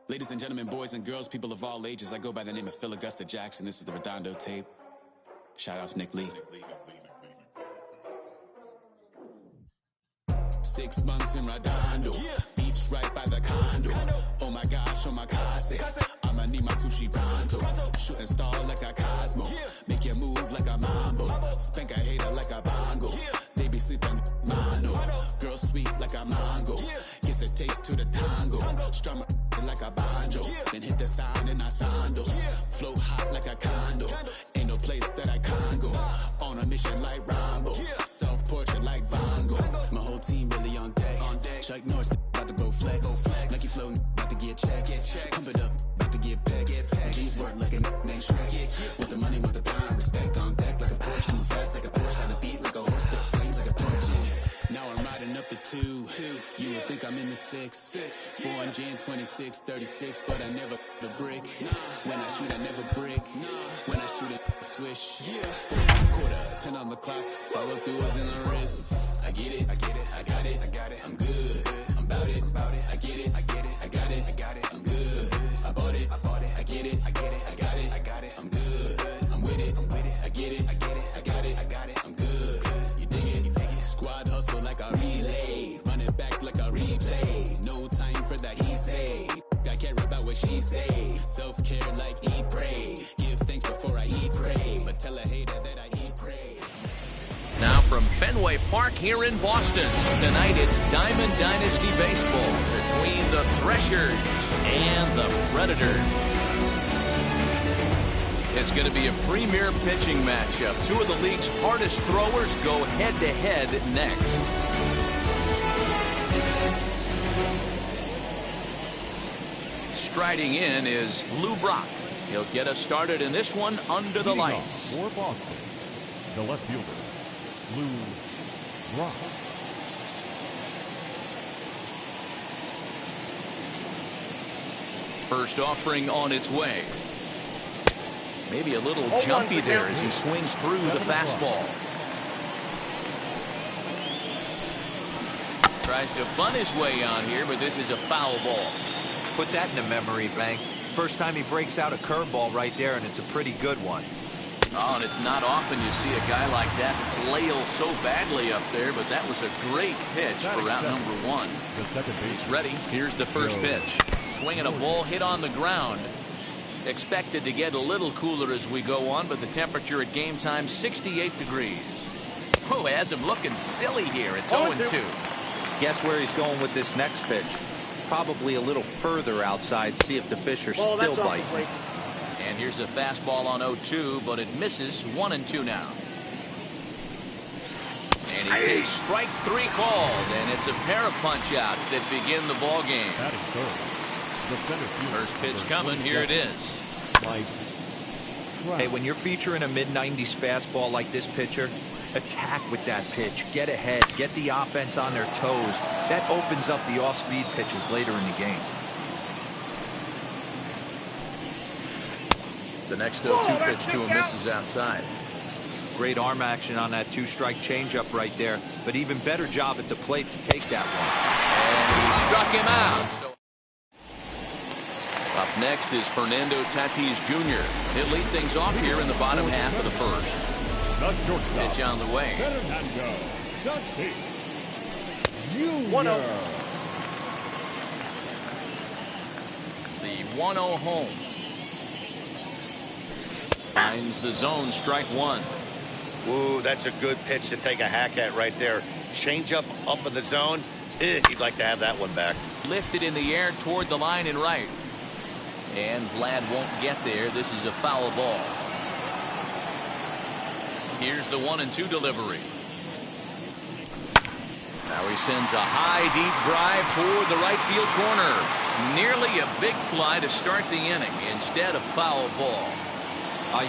Ladies and gentlemen, boys and girls, people of all ages, I go by the name of Phil Augusta Jackson. This is the Redondo tape. Shout out to Nick Lee. 6 months in Redondo, beach right by the condo. Oh my gosh, oh my casa, I'ma need my sushi pronto. Shooting star like a Cosmo, make you move like a mambo. Spank a hater like a bongo. They be sleeping mono. Girl sweet like a mango. Gives a taste to the tango. Strum like a banjo. Then hit the sound in our sandals. Flow hot like a condo. Ain't no place that I can't go. On a mission like Rambo. Self-portrait like Van Gogh. My whole team really on deck. Chuck Norris about to go flex. Nike flow about to get checks. Pump it up, about to get pecs. G's work like a named Shrek. With the money, with the pound, respect on deck like a Porsche. Too fast like a Porsche. Got the beat like a horse. Spit flames like a torch. Now I'm riding up the 2. You would think I'm in the 6. Born Jan 26, 36, but I never the brick. When I shoot, I never brick. When I shoot it, swish. 4.25, 10 on the clock. Follow through is in the wrist. I get it, I got it, I'm good. I'm about it, I get it, I got it, I'm good. I bought it, I get it, I got it, I'm good. I'm with it, I get it, I got it, I'm good. You dig it? Squad hustle like a relay, run it back like a replay. No time for that he say. I care about what she say. Self-care like eat, pray. Give thanks before I eat, pray. But tell a hater that I eat, pray. Now from Fenway Park here in Boston, tonight it's Diamond Dynasty Baseball between the Threshers and the Predators. It's going to be a premier pitching matchup. Two of the league's hardest throwers go head-to-head next. Striding in is Lou Brock. He'll get us started in this one under the lights. For Boston, the left fielder, Lou Brock. First offering on its way. Maybe a little jumpy there as he swings through the fastball. Tries to bunt his way on here, but this is a foul ball. Put that in a memory bank. First time he breaks out a curveball right there, and it's a pretty good one. Oh, and it's not often you see a guy like that flail so badly up there, but that was a great pitch for route number 1. He's ready. Here's the first pitch. Swinging a ball hit on the ground. Expected to get a little cooler as we go on, but the temperature at game time, 68 degrees. Oh, has him looking silly here. It's 0-2. Guess where he's going with this next pitch? Probably a little further outside. See if the fish are still biting. And here's a fastball on 0-2, but it misses. 1-2 now. And he takes strike 3 called, and it's a pair of punch-outs that begin the ball game. First pitch coming. Here it is. Hey, when you're featuring a mid-90s fastball like this pitcher, attack with that pitch. Get ahead. Get the offense on their toes. That opens up the off-speed pitches later in the game. The next 0-2 pitch to him misses outside. Great arm action on that 2-strike changeup right there, but even better job at the plate to take that one. And he struck him out. Up next is Fernando Tatis Jr. He'll lead things off here in the bottom half of the first. The shortstop. Pitch on the way. Fernando Tatis Jr. 1-0. The 1-0 home. Finds the zone, strike 1. Ooh, that's a good pitch to take a hack at right there. Changeup up in the zone. He'd like to have that one back. Lifted in the air toward the line and right. And Vlad won't get there. This is a foul ball. Here's the 1-2 delivery. Now he sends a high, deep drive toward the right field corner. Nearly a big fly to start the inning. Instead, a foul ball.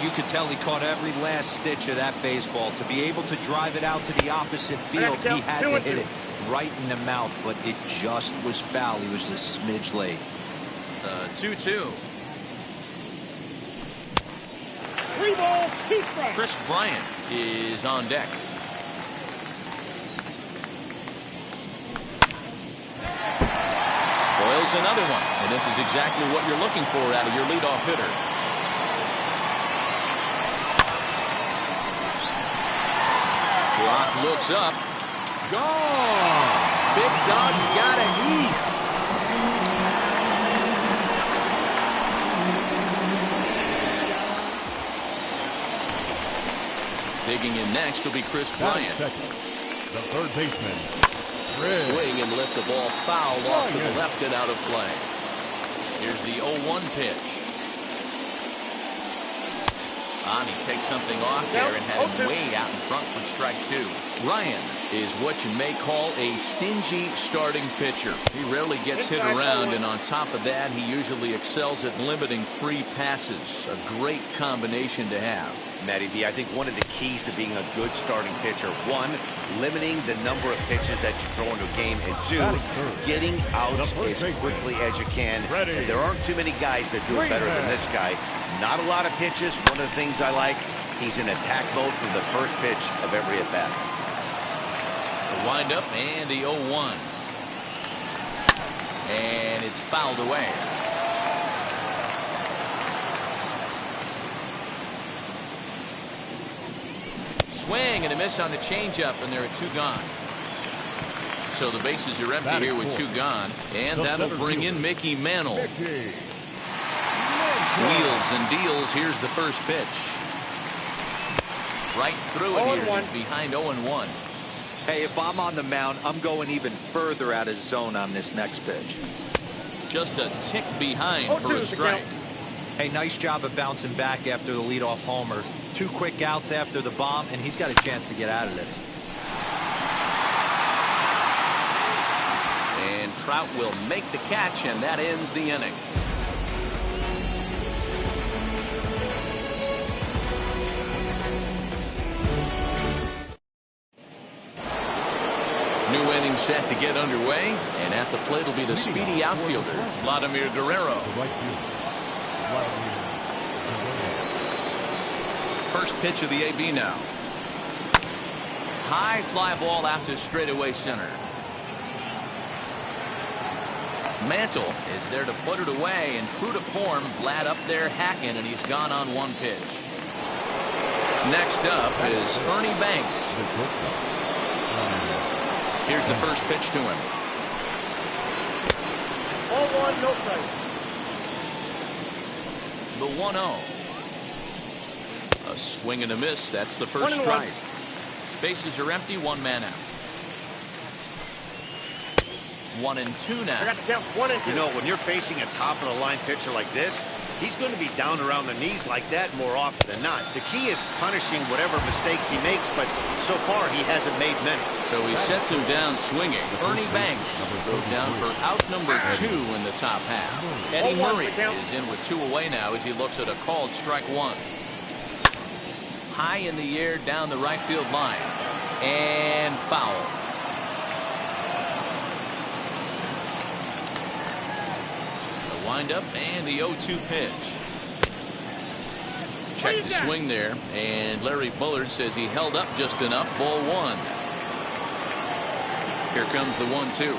You could tell he caught every last stitch of that baseball. To be able to drive it out to the opposite field, he had to hit it right in the mouth, but it just was foul. He was a smidge late. 2-2. 3 balls, 2 strikes. Chris Bryant is on deck. Here's another one, and this is exactly what you're looking for out of your leadoff hitter. Clock looks up. Gone. Big Dog's gotta eat. Digging in next will be Chris Bryant. The third baseman. Swing and let the ball foul off to the left and out of play. Here's the 0-1 pitch. He takes something off there and had him way out in front for strike 2. Ryan is what you may call a stingy starting pitcher. He rarely gets hit around, and on top of that, he usually excels at limiting free passes. A great combination to have. Matty V, I think one of the keys to being a good starting pitcher, one, limiting the number of pitches that you throw into a game, and two, getting outs as quickly as you can. And there aren't too many guys that do it better than this guy. Not a lot of pitches. One of the things I like, he's in attack mode from the first pitch of every at-bat. The windup and the 0-1. And it's fouled away. Swing and a miss on the changeup, and there are 2 gone. So the bases are empty here with 2 gone, and that'll bring in Mickey Mantle. Wheels and deals. Here's the first pitch. Right through it here. He's behind 0-1. Hey, if I'm on the mound, I'm going even further out of zone on this next pitch. Just a tick behind for a strike. Hey, nice job of bouncing back after the leadoff homer. 2 quick outs after the bomb, and he's got a chance to get out of this. And Trout will make the catch, and that ends the inning. New inning set to get underway, and at the plate will be the speedy outfielder, Vladimir Guerrero. First pitch of the AB now. High fly ball out to straightaway center. Mantle is there to put it away, and true to form, Vlad up there hacking, and he's gone on 1 pitch. Next up is Ernie Banks. Here's the first pitch to him. 0-1, no strike. The 1-0. A swing and a miss. That's the first strike. Bases are empty. 1 man out. 1-2 now. I got the count. 1-2. You know, when you're facing a top-of-the-line pitcher like this, he's going to be down around the knees like that more often than not. The key is punishing whatever mistakes he makes, but so far he hasn't made many. So he sets him down swinging. Ernie Banks goes down for out number 2 in the top half. Eddie Murray is in with 2 away now as he looks at a called strike 1. High in the air down the right field line. And foul. The windup and the 0-2 pitch. Check the swing there, and Larry Bullard says he held up just enough. Ball 1. Here comes the 1-2.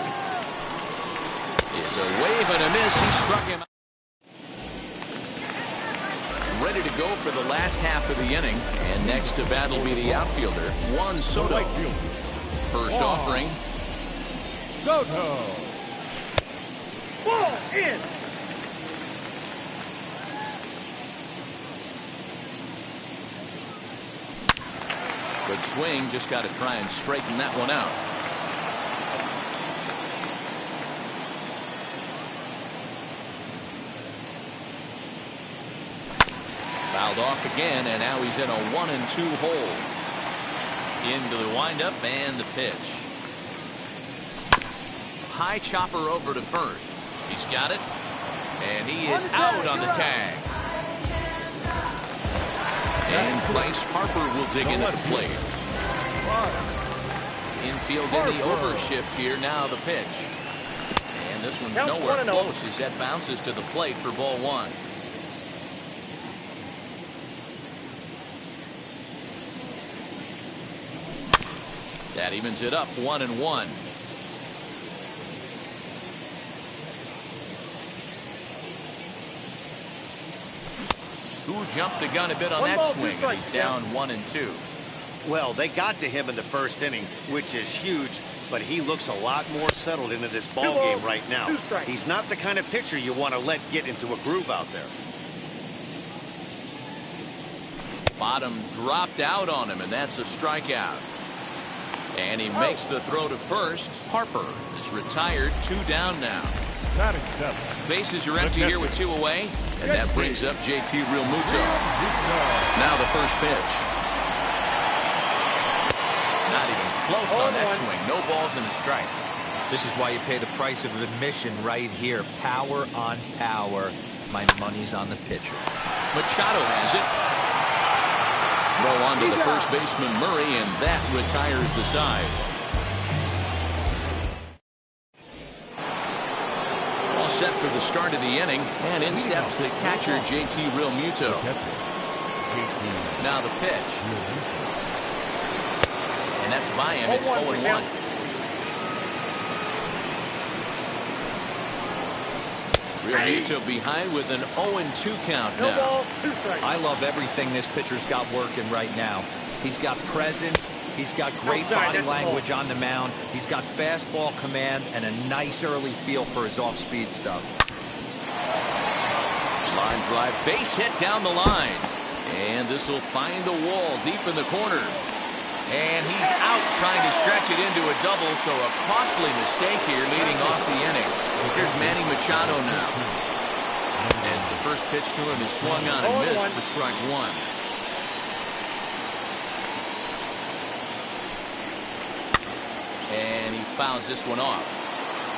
It's a wave and a miss. He struck him out. Ready to go for the last half of the inning, and next to bat will be the outfielder, Juan Soto. First offering. Soto. Ball in. Good swing, just got to try and straighten that one out. Fouled off again, and now he's in a 1-2 hole. Into the windup and the pitch. High chopper over to first. He's got it, and he is out on the tag. And Bryce Harper will dig in at the plate. Infield in the overshift here. Now the pitch. And this one's nowhere close as that bounces to the plate for ball 1. That evens it up 1-1. Who jumped the gun a bit on that swing, and he's down 1-2. Well, they got to him in the first inning, which is huge, but he looks a lot more settled into this ball game right now. He's not the kind of pitcher you want to let get into a groove out there. Bottom dropped out on him, and that's a strikeout. And he makes the throw to first. Harper is retired, 2 down now. Bases are empty here with 2 away, and that brings up JT Realmuto. Now the first pitch. Not even close on that swing. No balls and a strike. This is why you pay the price of admission right here. Power on power. My money's on the pitcher. Machado has it. Throw on to the first baseman Murray, and that retires the side. All set for the start of the inning, and in steps the catcher JT Realmuto. Now the pitch. And that's by him. It's 0-1. Realmuto behind with an 0-2 count now. No balls, 2 strikes. I love everything this pitcher's got working right now. He's got presence. He's got great body language on the mound. He's got fastball command and a nice early feel for his off-speed stuff. Line drive, base hit down the line. And this will find the wall deep in the corner. And he's out trying to stretch it into a double, so a costly mistake here leading off the inning. Here's Manny Machado now. As the first pitch to him is swung on and missed for strike 1. And he fouls this one off.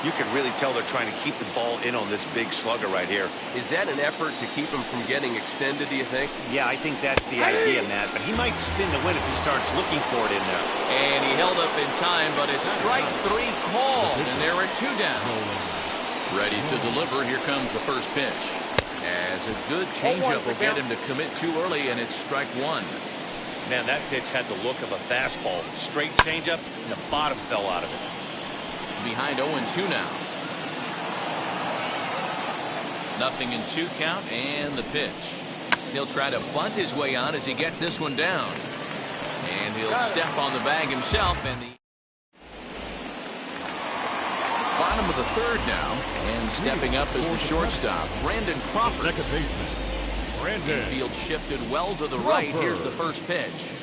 You can really tell they're trying to keep the ball in on this big slugger right here. Is that an effort to keep him from getting extended, do you think? Yeah, I think that's the idea, Matt. But he might spin the win if he starts looking for it in there. And he held up in time, but it's strike 3 called, and there are 2 down. Ready to deliver. Here comes the first pitch. As a good changeup will get him to commit too early, and it's strike 1. Man, that pitch had the look of a fastball. Straight changeup, and the bottom fell out of it. Behind 0-2 now. 0-2 count, and the pitch. He'll try to bunt his way on as he gets this one down. And he'll step on the bag himself, and the bottom of the 3rd now, and stepping up is the shortstop, Brandon Crawford. Second baseman, Brandon. Field shifted well to the right. Here's the first pitch.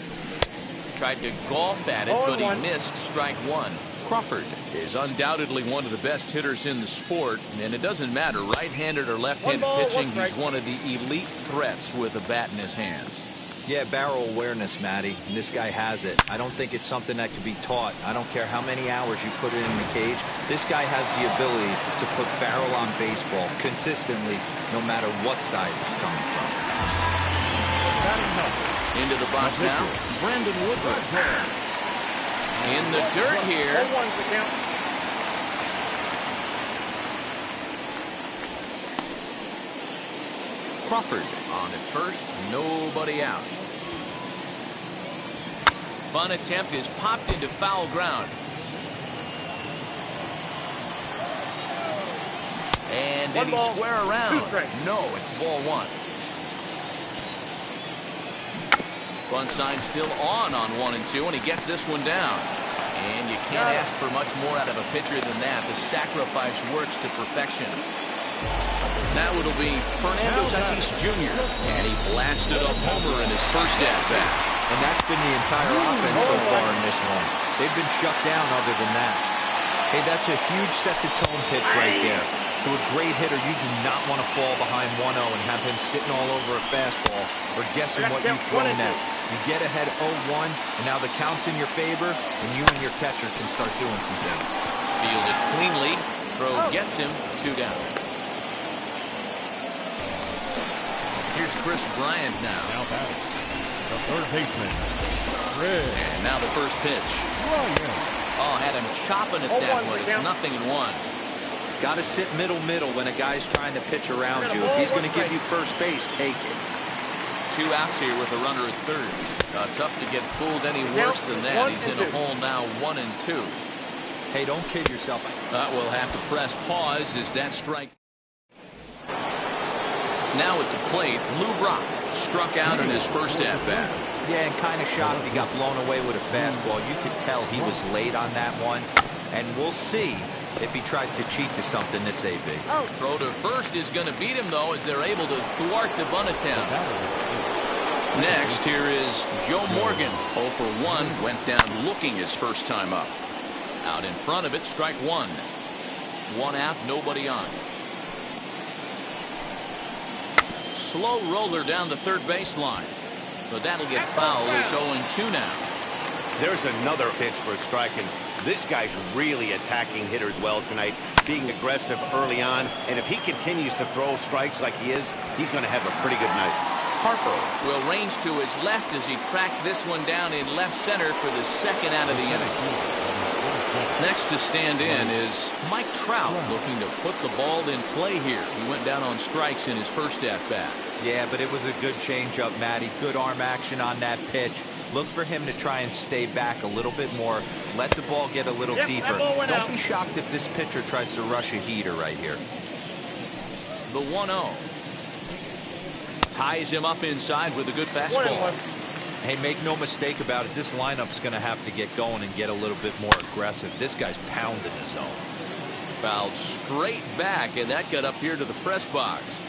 Tried to golf at it, but he missed strike 1. Crawford is undoubtedly one of the best hitters in the sport, and it doesn't matter right-handed or left-handed pitching. He's one of the elite threats with a bat in his hands. Yeah, barrel awareness, Matty. And this guy has it. I don't think it's something that can be taught. I don't care how many hours you put it in the cage. This guy has the ability to put barrel on baseball consistently, no matter what side it's coming from. Into the box now, Brandon Woodruff. In the dirt here. Crawford on at first, nobody out. Bunt attempt is popped into foul ground. And did he square around? No, it's ball 1. Bunt sign still on 1-2, and he gets this one down. And you can't ask for much more out of a pitcher than that. The sacrifice works to perfection. Now it'll be Fernando Tatis Jr. And he blasted a homer in his first at-bat. And that's been the entire offense so far in this one. They've been shut down other than that. Hey, that's a huge set-the-tone pitch right there. To a great hitter, you do not want to fall behind 1-0 and have him sitting all over a fastball or guessing what you throw next. You get ahead 0-1, and now the count's in your favor, and you and your catcher can start doing some things. Fielded cleanly. Throw gets him 2 down. Here's Chris Bryant now. Now batting, the third baseman, Chris. And now the first pitch. Bryant. Oh, had him chopping at that one. It's 0-1. Got to sit middle when a guy's trying to pitch around you. If he's going to give you first base, take it. 2 outs here with a runner at third. Tough to get fooled any worse than that. He's in a hole now, 1-2. Hey, don't kid yourself. We'll have to press pause as that strike. Now at the plate, Lou Brock. Struck out in his first at-bat. Yeah, and kind of shocked he got blown away with a fastball. You could tell he was late on that one. And we'll see if he tries to cheat to something this AB. Throw to first is going to beat him, though, as they're able to thwart the bunt attempt. Next, here is Joe Morgan. 0 for 1, went down looking his first time up. Out in front of it, strike one. One out, nobody on. Slow roller down the third baseline. But that'll get fouled. It's 0-2 now. There's another pitch for a strike, and this guy's really attacking hitters well tonight, being aggressive early on. And if he continues to throw strikes like he is, he's going to have a pretty good night. Harper will range to his left as he tracks this one down in left center for the second out of the inning. Next to stand in is Mike Trout, looking to put the ball in play here. He went down on strikes in his first at-bat. Yeah, but it was a good changeup, Matty. Good arm action on that pitch. Look for him to try and stay back a little bit more. Let the ball get a little deeper. Don't be shocked if this pitcher tries to rush a heater right here. The 1-0. Ties him up inside with a good fastball. Hey, make no mistake about it. This lineup's going to have to get going and get a little bit more aggressive. This guy's pounding his zone. Fouled straight back, and that got up here to the press box.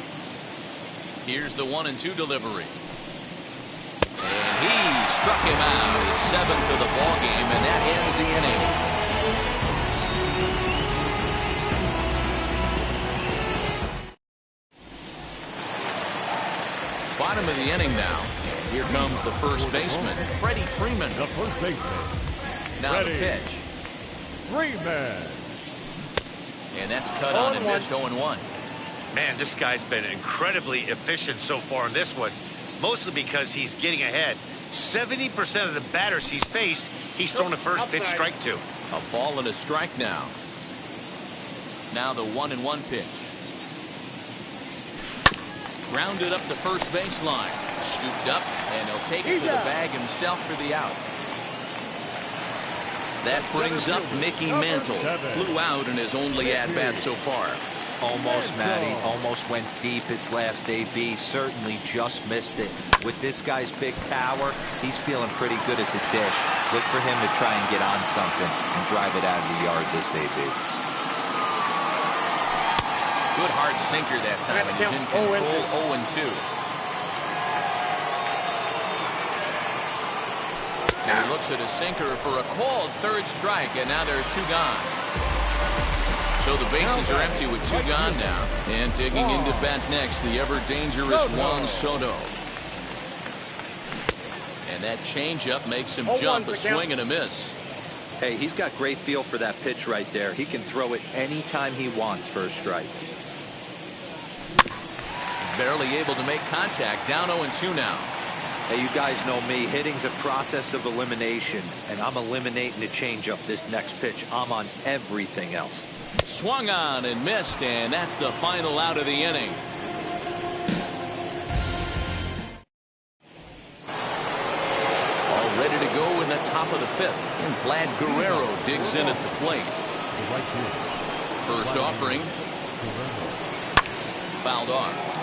Here's the 1-2 delivery. And he struck him out, his 7th of the ball game, and that ends the inning. Bottom of the inning now. Here comes the first baseman, Freddie Freeman. The first baseman. Now the pitch. Freeman. And that's cut on and missed 0-1. Man, this guy's been incredibly efficient so far in this one, mostly because he's getting ahead. 70% of the batters he's faced, he's thrown a first pitch strike to. A ball and a strike now. Now the 1-1 pitch. Grounded up the first baseline. Scooped up, and he'll take it to the bag himself for the out. That brings up Mickey Mantle. Flew out in his only at-bat so far. Almost, Matty. Almost went deep his last AB. Certainly just missed it. With this guy's big power, he's feeling pretty good at the dish. Look for him to try and get on something and drive it out of the yard this AB. Good hard sinker that time, and he's in control. 0-2. Now he looks at a sinker for a called third strike, and now there are 2 gone. So the bases are empty with 2 gone now. And digging into bat next, the ever-dangerous Juan Soto. And that changeup makes him jump, a swing and a miss. Hey, he's got great feel for that pitch right there. He can throw it anytime he wants for a strike. Barely able to make contact, down 0-2 now. Hey, you guys know me. Hitting's a process of elimination, and I'm eliminating the changeup this next pitch. I'm on everything else. Swung on and missed, and that's the final out of the inning. All ready to go in the top of the 5th, and Vlad Guerrero digs in at the plate. First offering. Fouled off.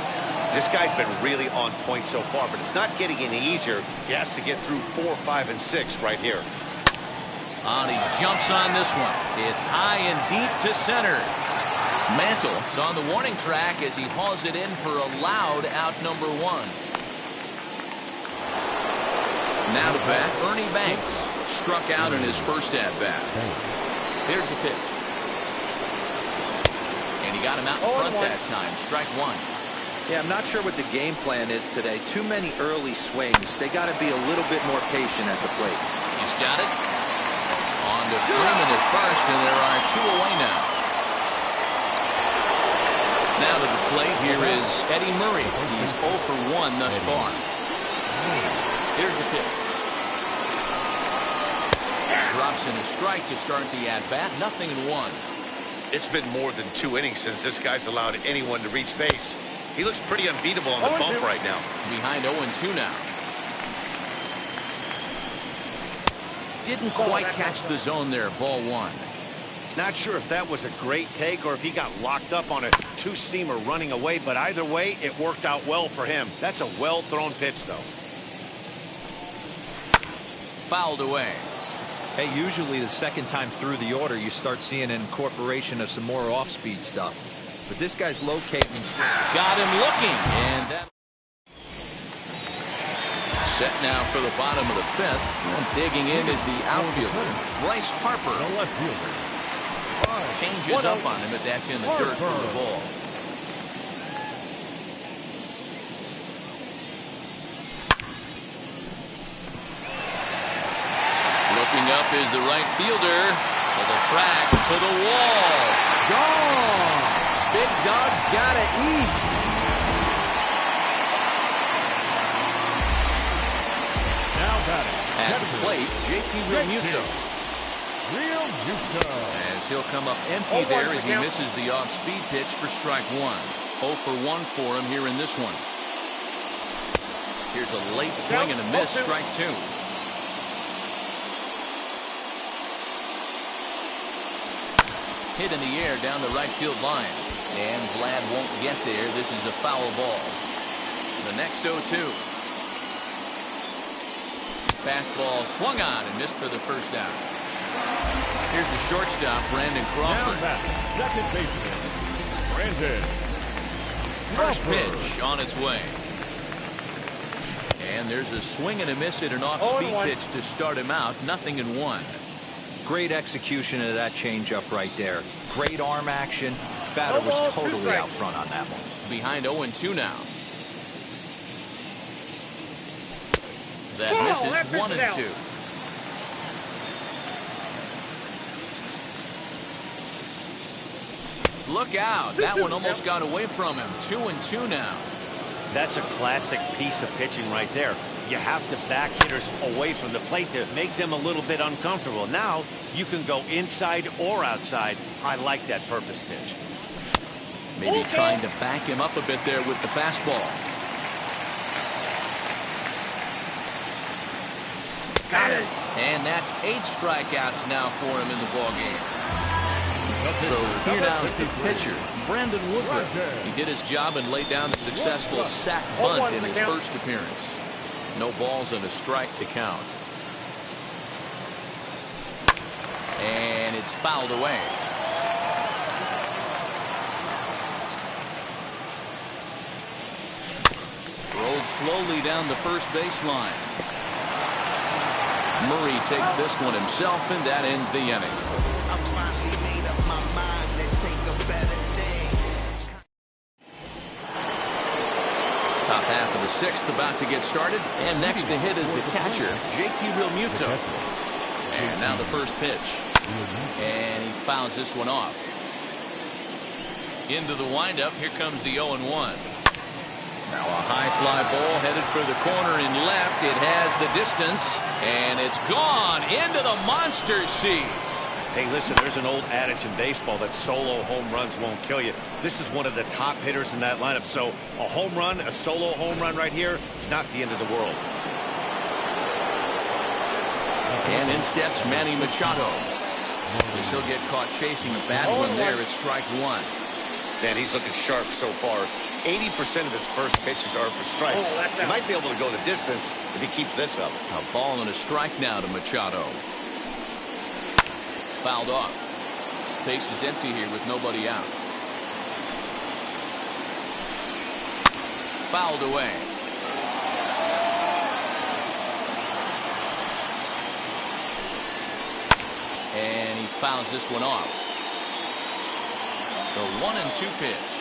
This guy's been really on point so far, but it's not getting any easier. He has to get through 4, 5, and 6 right here. And he jumps on this one. It's high and deep to center. Mantle is on the warning track as he hauls it in for a loud out number 1. Now to bat, Ernie Banks. Struck out in his first at-bat. Here's the pitch. And he got him out in front that time. Strike 1. Yeah, I'm not sure what the game plan is today. Too many early swings. They got to be a little bit more patient at the plate. He's got it. On to Freeman at first, and there are 2 away now. Now to the plate, here is Eddie Murray. He's 0 for 1 thus far. Here's the pitch. Drops in a strike to start the at-bat. 0-1. It's been more than 2 innings since this guy's allowed anyone to reach base. He looks pretty unbeatable on the bump right now. Behind 0-2 now. Didn't quite catch the zone there. Ball 1. Not sure if that was a great take or if he got locked up on a two-seamer running away, but either way, it worked out well for him. That's a well-thrown pitch, though. Fouled away. Hey, usually the second time through the order, you start seeing an incorporation of some more off-speed stuff. But this guy's locating. Got him looking. And that. Set now for the bottom of the fifth. And digging in is the outfielder, Bryce Harper. The left fielder. Changes up on him, but that's in the dirt for the ball. Looking up is the right fielder. To the track, to the wall. Gone. Big Dog's gotta eat. Now batting. At the plate, JT Realmuto. Realmuto. As he'll come up empty there as he misses the off-speed pitch for strike one. 0 for 1 for him here in this one. Here's a late swing and a miss, strike two. Hit in the air down the right field line. And Vlad won't get there. This is a foul ball. The next 0-2. Fastball swung on and missed for the first down. Here's the shortstop, Brandon Crawford. Now batting. Second baseman, Brandon. First pitch on its way. And there's a swing and a miss at an off-speed pitch to start him out. 0-1. Great execution of that changeup right there. Great arm action. Batter was totally out front on that one. Behind 0-2 now. That misses 1-2. Look out. That one almost got away from him. 2-2 now. That's a classic piece of pitching right there. You have to back hitters away from the plate to make them a little bit uncomfortable. Now you can go inside or outside. I like that purpose pitch. Maybe trying to back him up a bit there with the fastball. Got it. And that's 8 strikeouts now for him in the ballgame. So here now is the pitcher, Brandon Woodruff. He did his job and laid down the successful sac bunt in his first appearance. No balls and a strike to count. And it's fouled away. Rolled slowly down the first baseline. Murray takes this one himself, and that ends the inning. Top half of the sixth about to get started, and next to hit is the catcher, JT Realmuto. And now the first pitch. And he fouls this one off. Into the windup, here comes the 0-1. Now a high fly ball headed for the corner in left. It has the distance, and it's gone into the monster seats. Hey, listen, there's an old adage in baseball that solo home runs won't kill you. This is one of the top hitters in that lineup. So a home run, a solo home run right here, it's not the end of the world. And in steps Manny Machado. As he'll get caught chasing a bad one there at strike one. Dan, he's looking sharp so far. 80% of his first pitches are for strikes. He might be able to go the distance if he keeps this up. A ball and a strike now to Machado. Fouled off. Base is empty here with nobody out. Fouled away. And he fouls this one off. The 1-2 pitch.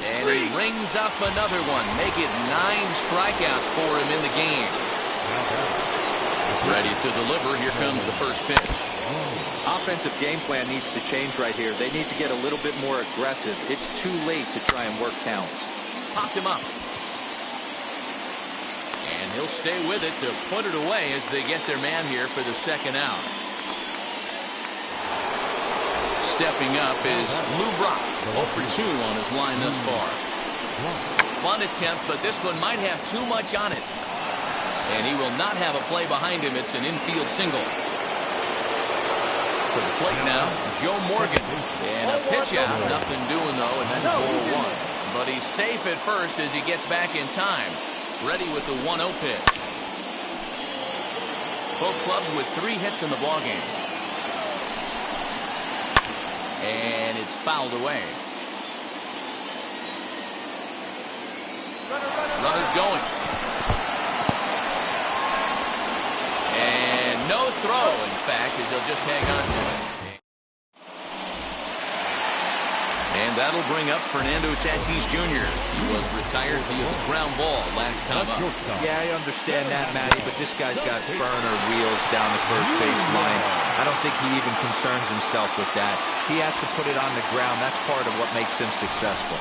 And he rings up another one. Make it 9 strikeouts for him in the game. Ready to deliver. Here comes the first pitch. Offensive game plan needs to change right here. They need to get a little bit more aggressive. It's too late to try and work counts. Popped him up. And he'll stay with it to put it away as they get their man here for the second out. Stepping up is Lou Brock. 0 for 2 on his line thus far. Bunt attempt, but this one might have too much on it. And he will not have a play behind him. It's an infield single. To the plate now, Joe Morgan. And a pitch out, nothing doing though, and that's ball one. But he's safe at first as he gets back in time. Ready with the 1-0 pitch. Both clubs with 3 hits in the ballgame. And it's fouled away. Runner's going. And no throw, in fact, as he'll just hang on to it. And that'll bring up Fernando Tatis Jr. He was retired via the ground ball last time up. Yeah, I understand that, Matty, but this guy's got burner wheels down the first base line. I don't think he even concerns himself with that. He has to put it on the ground. That's part of what makes him successful.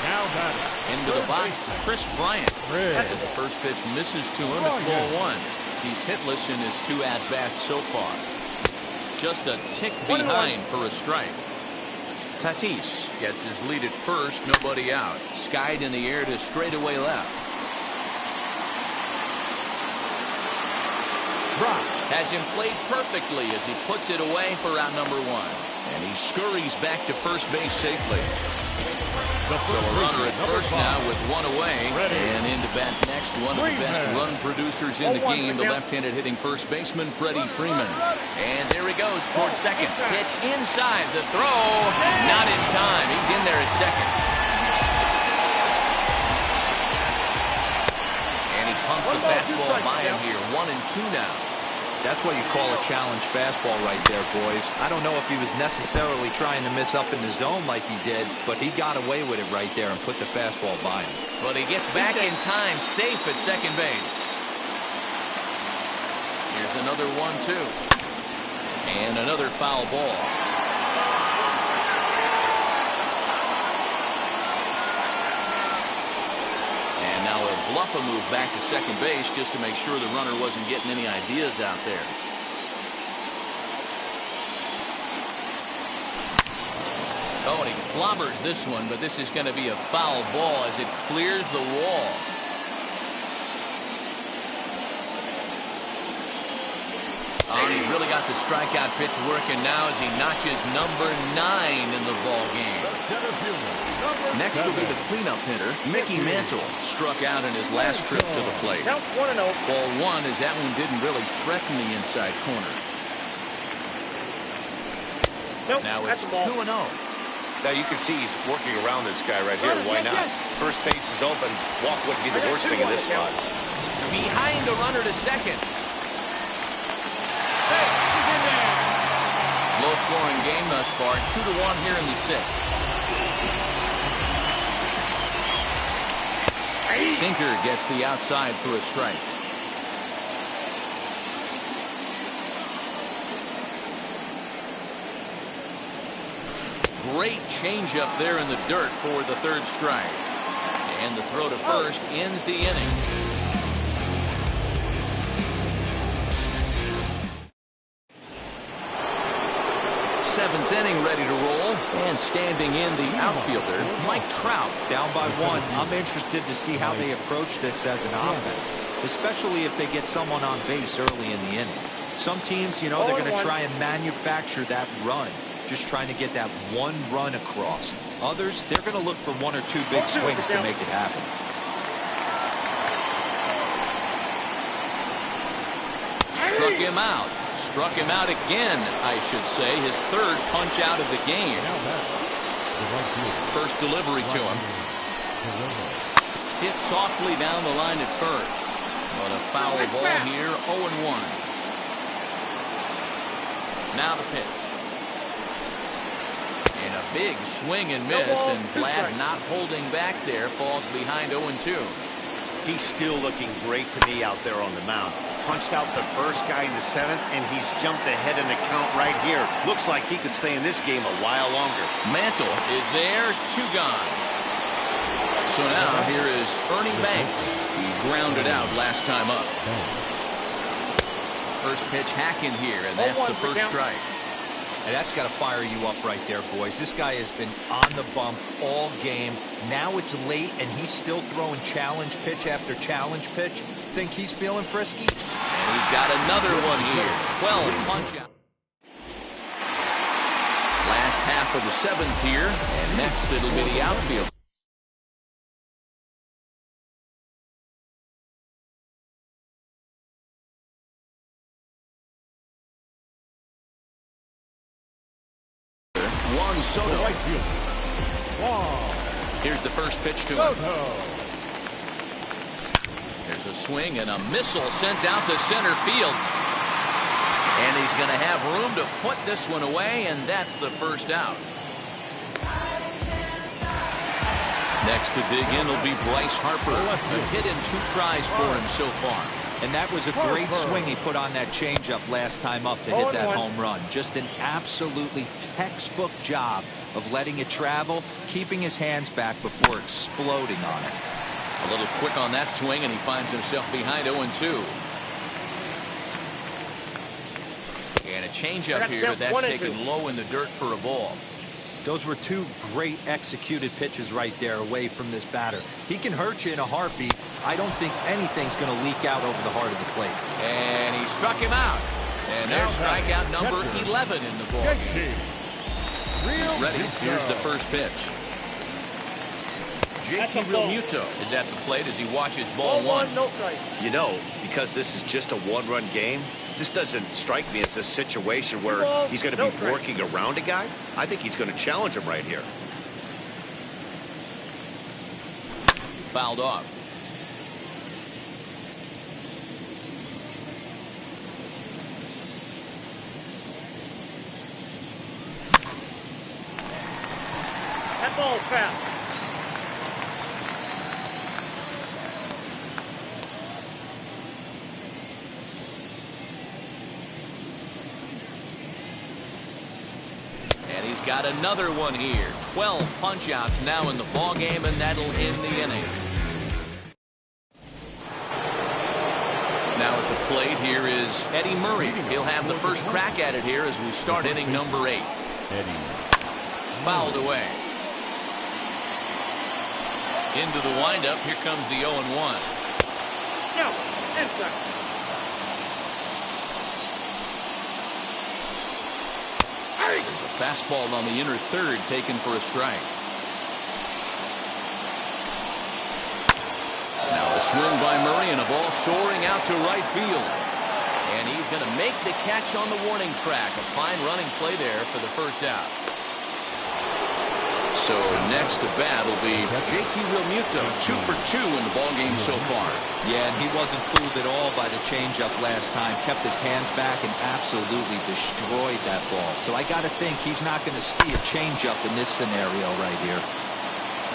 Now batting. Into the box, Chris Bryant. As the first pitch misses to him, it's ball one. He's hitless in his 2 at-bats so far. Just a tick behind for a strike. Tatis gets his lead at first, nobody out. Skied in the air to straightaway left. Brock has him played perfectly as he puts it away for out number 1. And he scurries back to first base safely. So a runner at first now with 1 away. And into bat next, one of the best run producers in the game, the left-handed hitting first baseman, Freddie Freeman. And there he goes towards second. Pitch inside, the throw, not in time. He's in there at second. And he pumps the fastball by him here, 1-2 now. That's what you call a challenge fastball right there, boys. I don't know if he was necessarily trying to miss up in the zone like he did, but he got away with it right there and put the fastball by him. But he gets back in time, safe at second base. Here's another 1-2. And another foul ball. And now he'll bluff a move back to second base just to make sure the runner wasn't getting any ideas out there. Oh, and he clobbers this one, but this is going to be a foul ball as it clears the wall. Oh, and he's really got the strikeout pitch working now as he notches number 9 in the ball game. Next will be the cleanup hitter, Mickey Mantle. Struck out in his last trip to the plate. Count 1-0. Ball 1 as that one didn't really threaten the inside corner. Nope, Now it's 2-0. Now you can see he's working around this guy right here. Why not? First base is open. Walk wouldn't be the worst thing in this spot. Behind the runner to second. Low-scoring game thus far, 2-1 here in the 6th. Sinker gets the outside for a strike. Great changeup there in the dirt for the 3rd strike. And the throw to first ends the inning. 7th inning ready to roll, and standing in the outfielder, Mike Trout. Down by 1. I'm interested to see how they approach this as an offense, especially if they get someone on base early in the inning. Some teams, you know, they're going to try and manufacture that run, just trying to get that 1 run across. Others, they're going to look for 1 or 2 big swings to make it happen. Struck him out. Struck him out again, I should say. His 3rd punch out of the game. First delivery to him. Hit softly down the line at first. But a foul ball here, 0-1. Now the pitch. And a big swing and miss, and Vlad not holding back there, falls behind 0-2. He's still looking great to me out there on the mound. Punched out the first guy in the 7th, and he's jumped ahead in the count right here. Looks like he could stay in this game a while longer. Mantle is there, 2 gone. So now here is Ernie Banks. He grounded out last time up. First pitch hacking here, and that's the first strike. And that's got to fire you up right there, boys. This guy has been on the bump all game. Now it's late, and he's still throwing challenge pitch after challenge pitch. Think he's feeling frisky? And he's he's got another one here. 12 punch-out. Last half of the 7th here, and next it'll be the outfield. Juan Soto. Here's the first pitch to him. There's a swing and a missile sent out to center field. And he's going to have room to put this one away, and that's the first out. Next to dig in will be Bryce Harper. A hit in 2 tries for him so far. And that was a great swing he put on that changeup last time up to hit that home run. Just an absolutely textbook job of letting it travel, keeping his hands back before exploding on it. A little quick on that swing, and he finds himself behind 0-2. And a changeup here that's taken low in the dirt for a ball. Those were 2 great executed pitches right there away from this batter. He can hurt you in a heartbeat. I don't think anything's going to leak out over the heart of the plate. And he struck him out. And there's strikeout number 11 in the ballgame. He's ready. Here's the first pitch. JT Realmuto is at the plate as he watches ball 1. You know, because this is just a 1-run game, this doesn't strike me as a situation where he's going to be working around a guy. I think he's going to challenge him right here. Fouled off. That ball's foul. He's got another one here. 12 punch-outs now in the ball game, and that'll end the inning. Now at the plate here is Eddie Murray. He'll have the first crack at it here as we start inning number 8. Fouled away. Into the windup. Here comes the 0-1. No, inside. There's a fastball on the inner third taken for a strike. Now a swing by Murray and a ball soaring out to right field. And he's going to make the catch on the warning track. A fine running play there for the first out. So next to bat will be JT Realmuto, 2 for 2 in the ballgame so far. Yeah, and he wasn't fooled at all by the changeup last time. Kept his hands back and absolutely destroyed that ball. So I got to think he's not going to see a changeup in this scenario right here.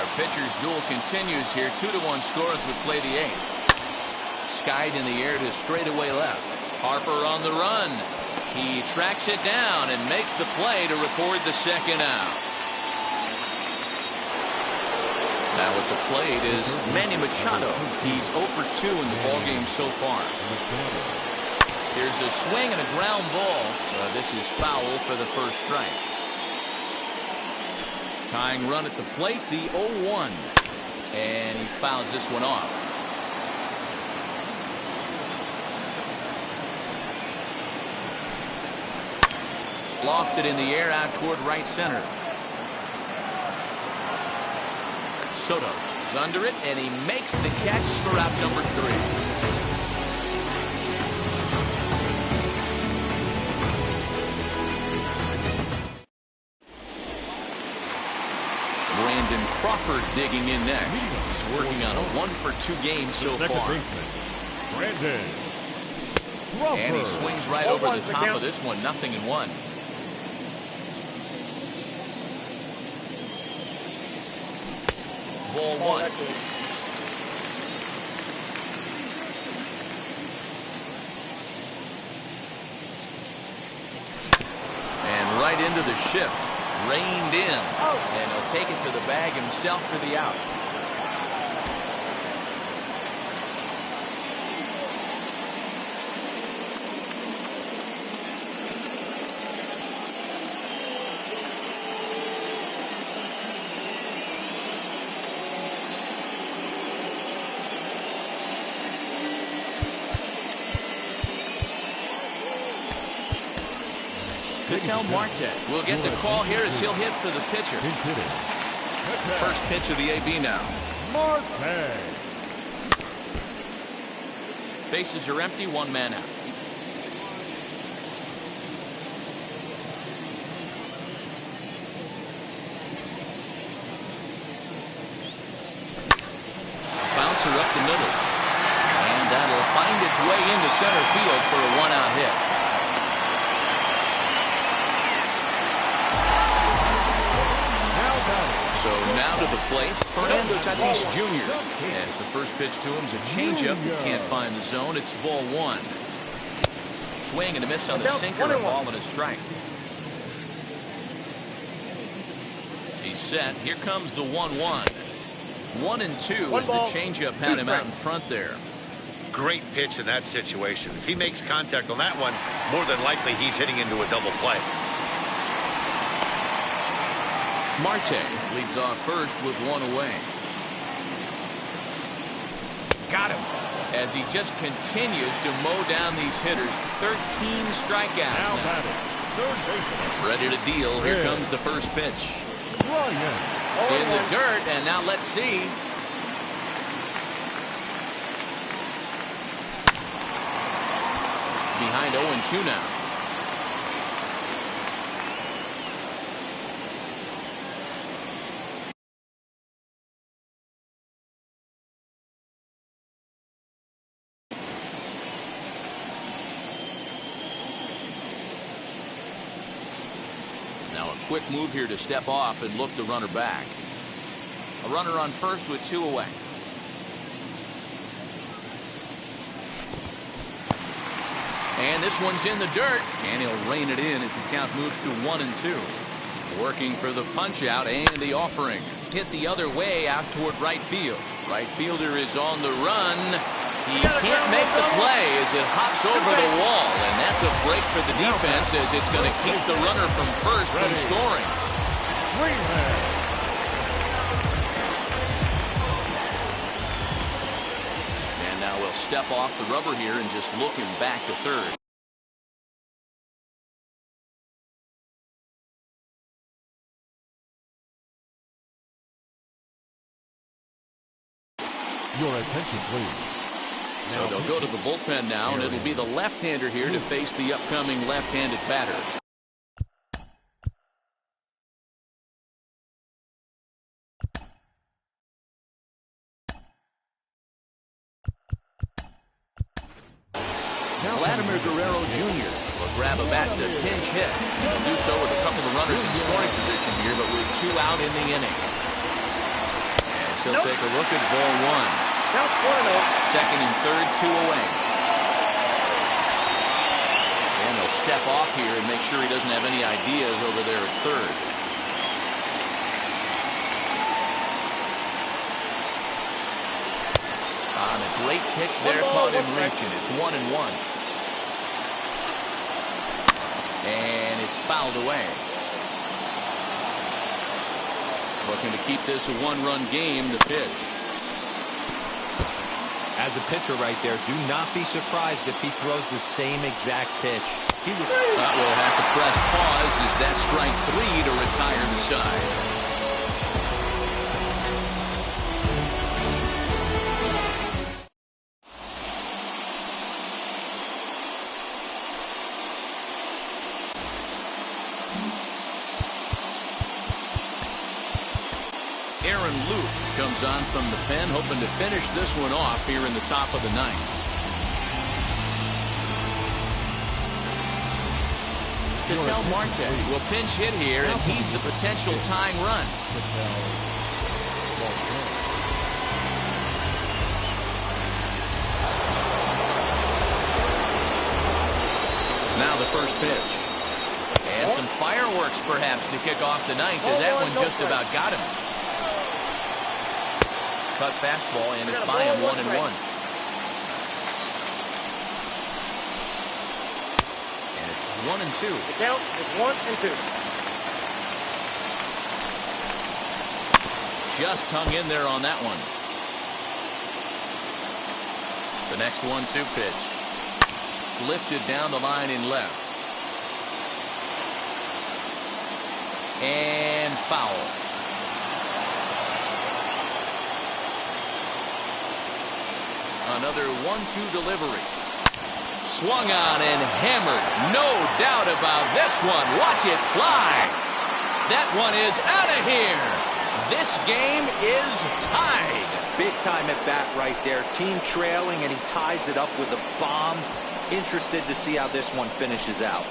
Our pitcher's duel continues here. 2-1 score as we play the 8th. Skied in the air to straightaway left. Harper on the run. He tracks it down and makes the play to record the second out. Now at the plate is Manny Machado. He's 0 for 2 in the ballgame so far. Here's a swing and a ground ball. This is foul for the first strike. Tying run at the plate, the 0-1. And he fouls this one off. Lofted in the air out toward right center. Soto is under it, and he makes the catch for out number 3. Brandon Crawford digging in next. He's working on a 1 for 2 game so far. Brandon Crawford. And he swings right over the top of this one. 0-1. Ball 1. And right into the shift. Reined in. And he'll take it to the bag himself for the out. Ketel Marte will get the call here as he'll hit for the pitcher. First pitch of the AB now. Marte. Bases are empty, one man out. Bouncer up the middle. And that'll find its way into center field for a one-out hit. So now to the plate, Fernando Tatis Jr. As the first pitch to him is a changeup that can't find the zone. It's ball one. Swing and a miss on the sinker, a ball and a strike. He's set. Here comes the 1-1. 1-2 as the changeup had him out in front there. Great pitch in that situation. If he makes contact on that one, more than likely he's hitting into a double play. Marte leads off first with one away. Got him. As he just continues to mow down these hitters. 13 strikeouts now. Ready to deal. Here comes the first pitch. In the dirt, and now let's see. Behind 0-2 now. Now a quick move here to step off and look the runner back. A runner on first with two away. And this one's in the dirt. And he'll rein it in as the count moves to 1-2. Working for the punch out and the offering. Hit the other way out toward right field. Right fielder is on the run. He can't make the play as it hops over the wall. And that's a break for the defense as it's going to keep the runner from first from scoring. And now we'll step off the rubber here and just look him back to third. Your attention, please. So they'll go to the bullpen now, and it'll be the left-hander here to face the upcoming left-handed batter. Vladimir Guerrero Jr. will grab a bat to pinch hit. He'll do so with a couple of runners in scoring position here, but with two out in the inning. And so he'll take a look at ball one. Second and third, two away. And he'll step off here and make sure he doesn't have any ideas over there at third. On a great pitch there, caught him reaching. It's 1-1. And it's fouled away. Looking to keep this a one-run game, the pitch. As a pitcher right there, do not be surprised if he throws the same exact pitch. He was. But we'll have to press pause as that strike three to retire the side. Aaron Luke comes on from the pen, hoping to finish this one off here in the top of the ninth. Ketel Marte will pinch hit here, and he's the potential tying run. Now the first pitch. And some fireworks perhaps to kick off the ninth, as that one just about got him. Cut fastball, and it's by him 1-1. And it's 1-2. The count is 1-2. Just hung in there on that one. The next 1-2 pitch. Lifted down the line in left. And foul. Another 1-2 delivery. Swung on and hammered. No doubt about this one. Watch it fly. That one is out of here. This game is tied. Big time at bat right there. Team trailing, and he ties it up with a bomb. Interested to see how this one finishes out.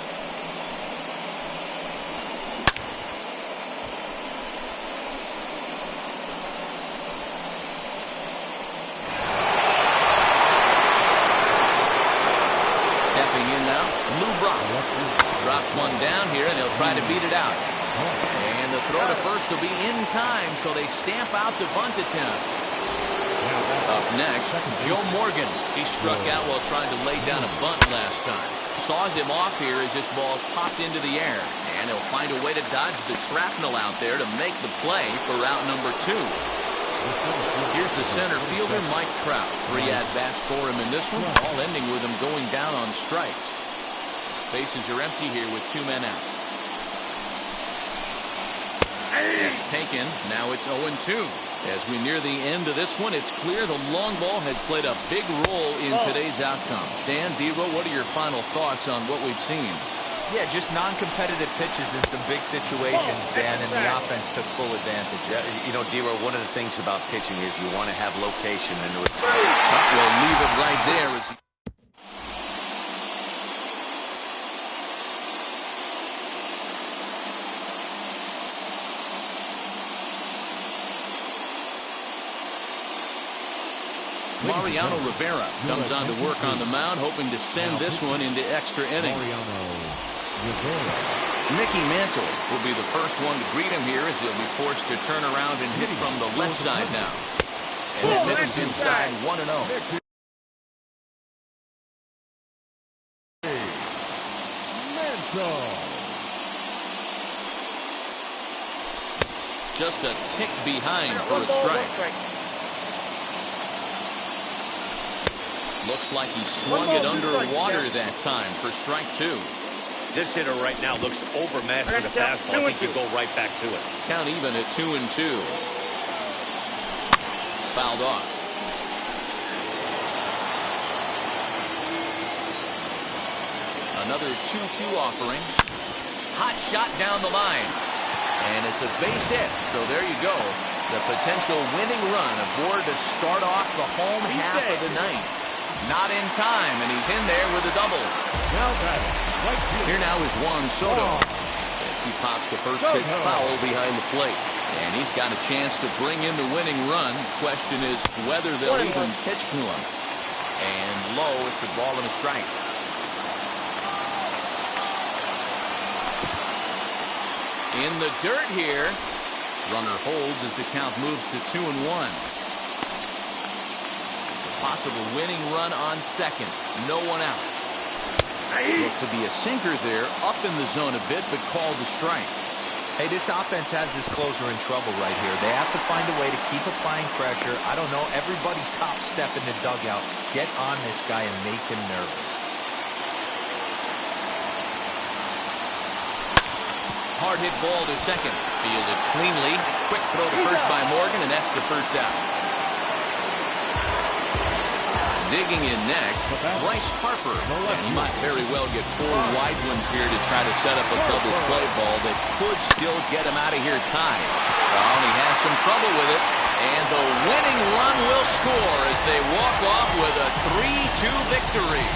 Stepping in now, Lou Brock. Drops one down here, and they'll try to beat it out. And the throw to first will be in time, so they stamp out the bunt attempt. Up next, Joe Morgan. He struck out while trying to lay down a bunt last time. Saws him off here as this ball's popped into the air. And he'll find a way to dodge the shrapnel out there to make the play for route number 2. Here's the center fielder, Mike Trout. 3 at-bats for him in this one, all ending with him going down on strikes. Bases are empty here with 2 men out. That's taken. Now it's 0-2. As we near the end of this one, it's clear the long ball has played a big role in today's outcome. Dan, Dero, what are your final thoughts on what we've seen? Yeah, just non-competitive pitches in some big situations, Dan, and the offense took full advantage. Yeah, you know, Dero, one of the things about pitching is you want to have location. And We'll leave it right there. Mariano Rivera comes on to work on the mound, hoping to send this one into extra innings. Mickey Mantle will be the first one to greet him here as he'll be forced to turn around and hit from the left side now. And it misses inside 1-0. Just a tick behind for a strike. Looks like he swung it underwater that time for strike 2. This hitter right now looks overmatched with a fastball. I think he'll go right back to it. Count even at 2-2. Fouled off. Another 2-2 offering. Hot shot down the line. And it's a base hit. So there you go. The potential winning run aboard to start off the home half of the ninth. Not in time, and he's in there with a double. Here now is Juan Soto. As he pops the first pitch foul behind the plate. And he's got a chance to bring in the winning run. Question is whether they'll even pitch to him. And low, it's a ball and a strike. In the dirt here. Runner holds as the count moves to 2-1. Possible winning run on second. No one out. Looked to be a sinker there, up in the zone a bit, but called a strike. Hey, this offense has this closer in trouble right here. They have to find a way to keep applying pressure. I don't know, everybody top step in the dugout. Get on this guy and make him nervous. Hard hit ball to second. Fielded cleanly. Quick throw to first by Morgan, and that's the first out. Digging in next, Bryce Harper. And he might very well get 4 wide ones here to try to set up a double play ball that could still get him out of here tied. Well, he has some trouble with it. And the winning run will score as they walk off with a 3-2 victory.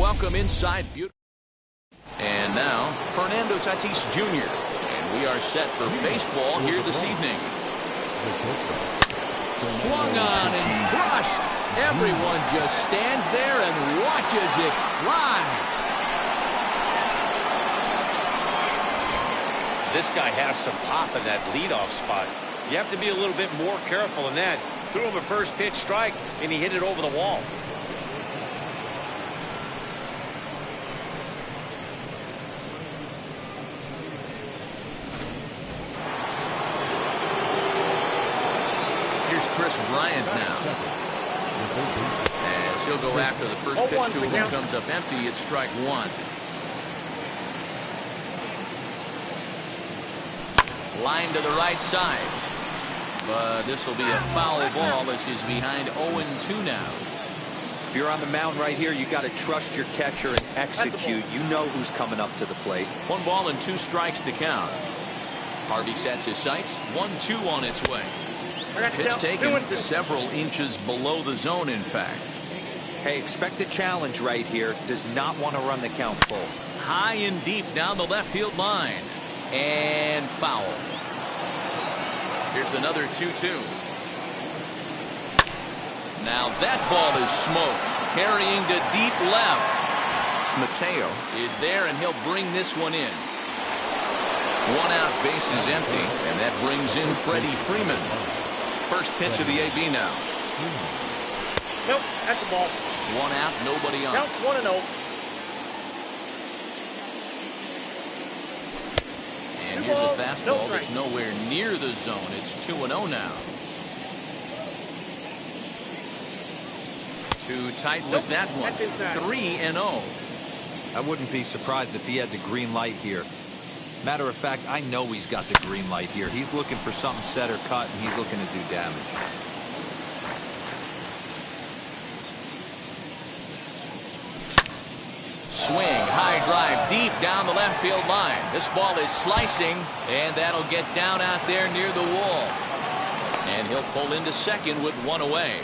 welcome inside. And now, Fernando Tatis Jr. And we are set for baseball here this evening. Swung on and crushed. Everyone just stands there and watches it fly. This guy has some pop in that leadoff spot. You have to be a little bit more careful than that. Threw him a first pitch strike, and he hit it over the wall. Here's Chris Bryant now. As he'll go after the first pitch to him, comes up empty. It's strike one. Line to the right side. But this will be a foul ball as he's behind 0-2 now. If you're on the mound right here, you got to trust your catcher and execute. You know who's coming up to the plate. 1 ball and 2 strikes to count. Harvey sets his sights. 1-2 on its way. Pitch taken several inches below the zone, in fact. Hey, expect a challenge right here. Does not want to run the count full. High and deep down the left field line. And foul. Here's another 2-2. Now that ball is smoked. Carrying to deep left. Mateo is there, and he'll bring this one in. 1 out, base is empty, and that brings in Freddie Freeman. First pitch of the AB now. Nope, that's the ball. 1 out, nobody on. Count 1-0. And here's a fastball that's nowhere near the zone. It's 2-0 now. Too tight with that one. 3-0. I wouldn't be surprised if he had the green light here. Matter of fact, I know he's got the green light here. He's looking for something set or cut, and he's looking to do damage. Swing, high drive, deep down the left field line. This ball is slicing, and that'll get down out there near the wall. And he'll pull into second with 1 away.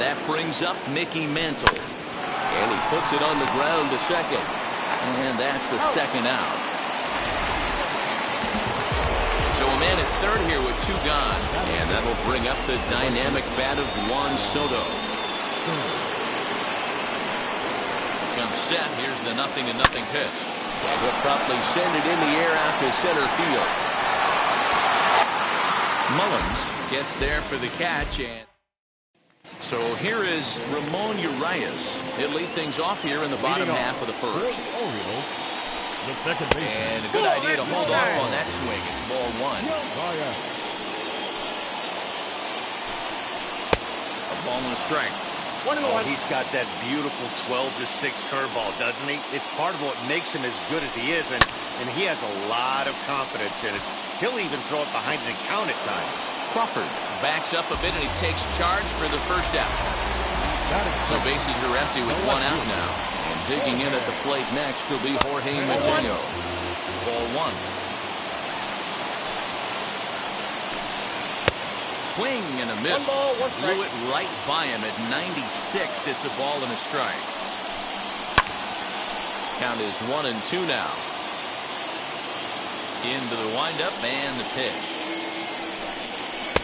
That brings up Mickey Mantle. And he puts it on the ground to second. And that's the second out. So a man at third here with 2 gone. And that'll bring up the dynamic bat of Juan Soto. Comes set. Here's the 0-0 pitch. And he'll promptly send it in the air out to center field. Mullins gets there for the catch. And so here is Ramon Urias. He'll lead things off here in the bottom half of the first. And a good idea to hold off on that swing. It's ball 1. A ball and a strike. Oh, he's got that beautiful 12-6 curveball, doesn't he? It's part of what makes him as good as he is, and he has a lot of confidence in it. He'll even throw it behind an count at times. Crawford backs up a bit, and he takes charge for the first out. So bases are empty with 1 out now. And digging in at the plate next will be Jorge Mateo. Ball 1. Swing and a miss. 1 ball, 1 strike. Blew it right by him at 96. It's a ball and a strike. Count is 1-2 now. Into the windup and the pitch.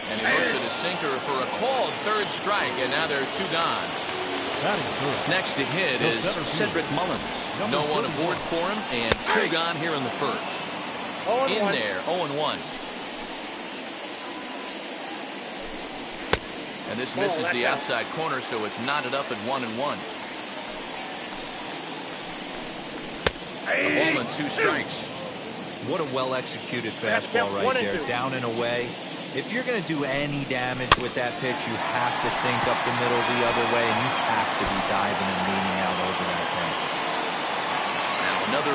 And he looks at his sinker for a called third strike, and now there are 2 gone. Next to hit is Cedric Mullins. No one aboard for him, and 2 gone here in the first. In there, 0-1. And this misses the outside corner, so it's knotted up at 1-1. A ball and 2 strikes. What a well-executed fastball right there. Down and away. If you're going to do any damage with that pitch, you have to think up the middle the other way, and you have to be diving and leaning out over that thing. Now another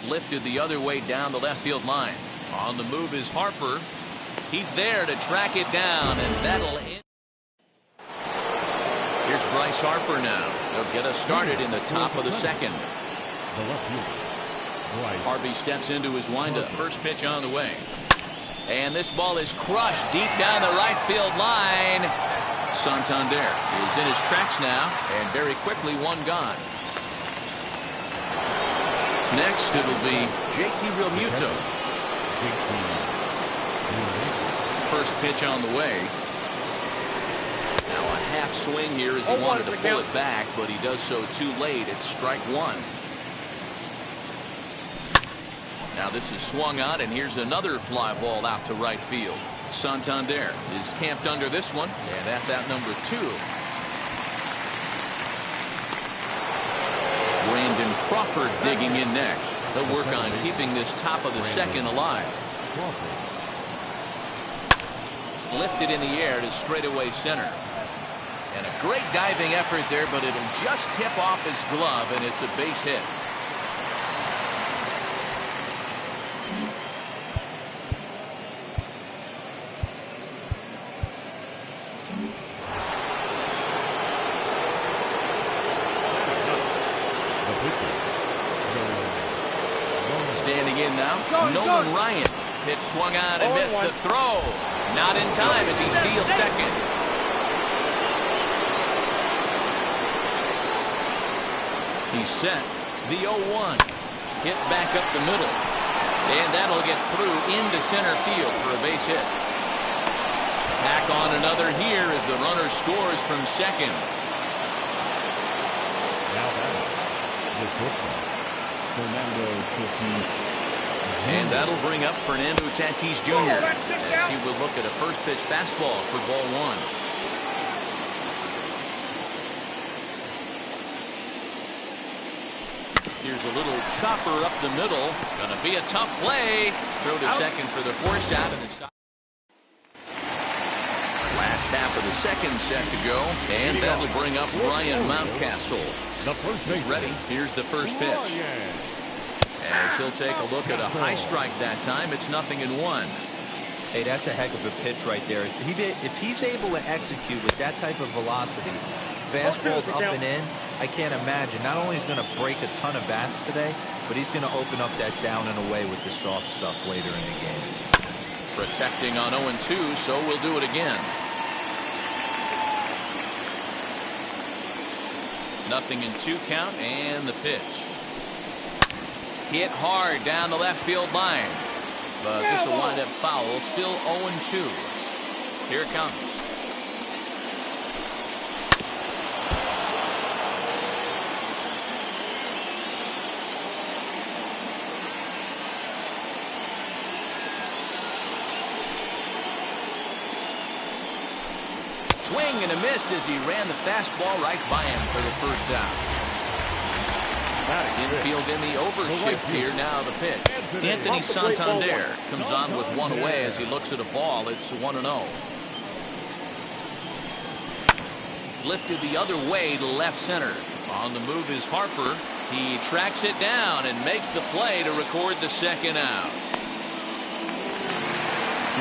1-2. Lifted the other way down the left field line. On the move is Harper. He's there to track it down, and that'll end. Here's Bryce Harper now. They'll get us started in the top of the second. Harvey steps into his windup. First pitch on the way. And this ball is crushed deep down the right field line. Santander is in his tracks now, and very quickly one gone. Next, it'll be JT Realmuto. First pitch on the way. Now a half swing here as he wanted to pull it back, but he does so too late. It's strike one. Now this is swung on, and here's another fly ball out to right field. Santander is camped under this one, and that's out number 2. Brandon Crawford digging in next. They'll work on keeping this top of the second alive. Lifted in the air to straightaway center. And a great diving effort there, but it'll just tip off his glove, and it's a base hit. Standing in now, Nolan Ryan. Pitch swung on and missed the throw. Not in time as he steals second. He's set. The 0-1. Hit back up the middle. And that'll get through into center field for a base hit. Back on another here as the runner scores from second. Now that is Fernando Tatis. And that'll bring up Fernando Tatis Jr. as he will look at a first pitch fastball for ball one. Here's a little chopper up the middle. Gonna be a tough play. Throw to second for the force out of the side. Last half of the second set to go, and that'll bring up Ryan Mountcastle. He's ready. Here's the first pitch. As he'll take a look at a high strike that time. It's 0-1. Hey, that's a heck of a pitch right there. If he's able to execute with that type of velocity, fastballs up and in, I can't imagine. Not only is he going to break a ton of bats today, but he's going to open up that down and away with the soft stuff later in the game. Protecting on 0-2, so we'll do it again. 0-2 count, and the pitch. Hit hard down the left field line. But this will wind up foul. Still 0-2. Here it comes. Swing and a miss as he ran the fastball right by him for the first down. Infield in the overshift here. Now the pitch. Anthony Santander comes on with one away as he looks at a ball. It's 1-0. Lifted the other way to left center. On the move is Harper. He tracks it down and makes the play to record the second out.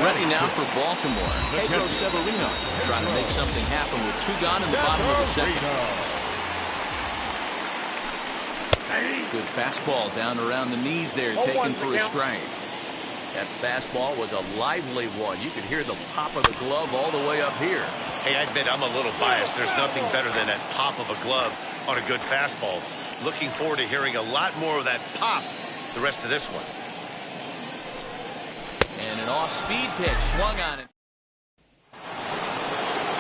Ready now for Baltimore. Pedro Severino trying to make something happen with 2 gone in the bottom of the second. Good fastball down around the knees there, taken for a strike. That fastball was a lively one. You could hear the pop of the glove all the way up here. Hey, I admit I'm a little biased. There's nothing better than that pop of a glove on a good fastball. Looking forward to hearing a lot more of that pop the rest of this one. And an off-speed pitch swung on it.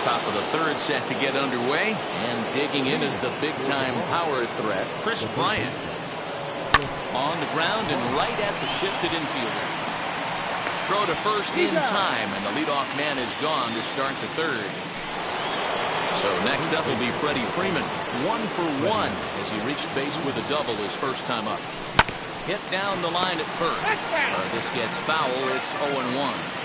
Top of the third set to get underway, and digging in is the big-time power threat, Chris Bryant. On the ground and right at the shifted infielders. Throw to first in time, and the leadoff man is gone to start the third. So next up will be Freddie Freeman, 1 for 1 as he reached base with a double his first time up. Hit down the line at first. This gets foul. It's 0-1.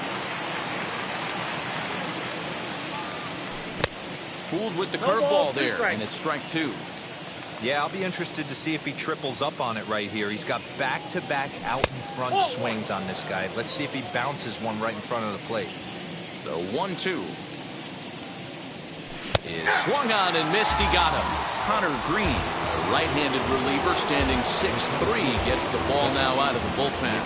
Fooled with the curveball there, and it's strike 2. Yeah, I'll be interested to see if he triples up on it right here. He's got back-to-back out-in-front swings on this guy. Let's see if he bounces one right in front of the plate. The 1-2 is swung on and missed. He got him. Connor Green, a right-handed reliever, standing 6'3", gets the ball now out of the bullpen.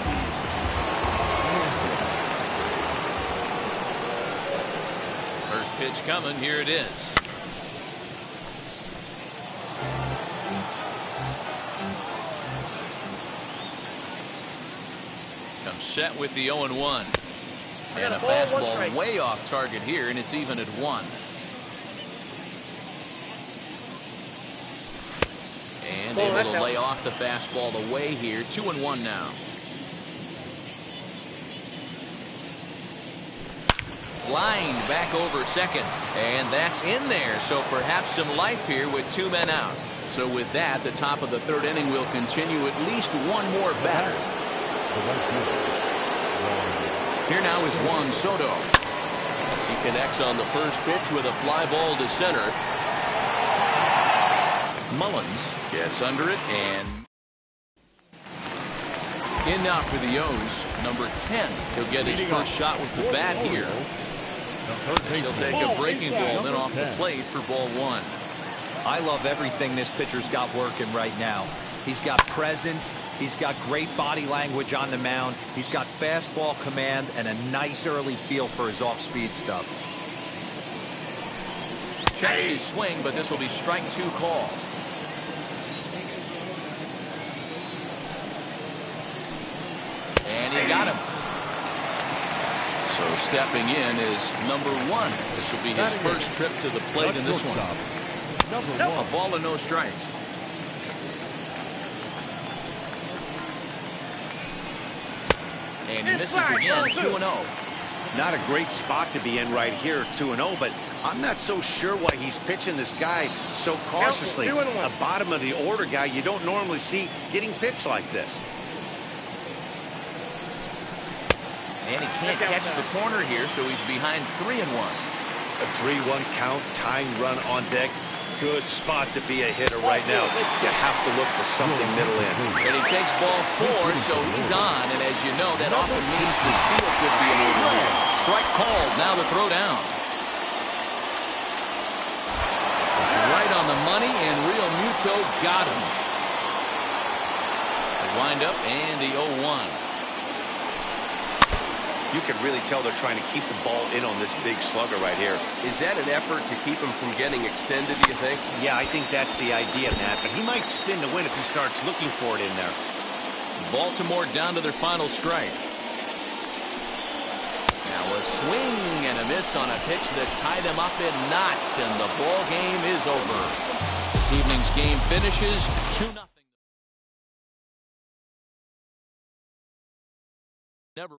First pitch coming. Here it is. Comes set with the 0-1. And a fastball way off target here, and it's even at 1. And able to lay off the fastball away here. 2-1 now. Lined back over second, and that's in there. So perhaps some life here with 2 men out. So with that, the top of the 3rd inning will continue at least one more batter. Here now is Juan Soto. As he connects on the first pitch with a fly ball to center. Mullins gets under it and in now for the O's. Number 10. He'll get his first shot with the bat here. He'll take a breaking ball then off the plate for ball 1. I love everything this pitcher's got working right now. He's got presence. He's got great body language on the mound. He's got fastball command and a nice early feel for his off-speed stuff. Checks his swing, but this will be strike 2 call. And he got him. So stepping in is number 1. This will be his first trip to the plate in this one. A ball and no strikes. And he misses again. 2-0. Not a great spot to be in right here, 2-0, but I'm not so sure why he's pitching this guy so cautiously. A bottom of the order guy you don't normally see getting pitched like this. And he can't catch the corner here, so he's behind 3-1. A 3-1 count, tying run on deck. Good spot to be a hitter right now. You have to look for something middle in. And he takes ball 4, so he's on. And as you know, that often means the steal could be an overhand. Strike called. Now the throw down. It's right on the money, and Real Muto got him. The wind up and the 0-1. You can really tell they're trying to keep the ball in on this big slugger right here. Is that an effort to keep him from getting extended, do you think? Yeah, I think that's the idea, Matt. But he might spin to win if he starts looking for it in there. Baltimore down to their final strike. Now a swing and a miss on a pitch that tied him up in knots, and the ball game is over. This evening's game finishes 2-0. Never.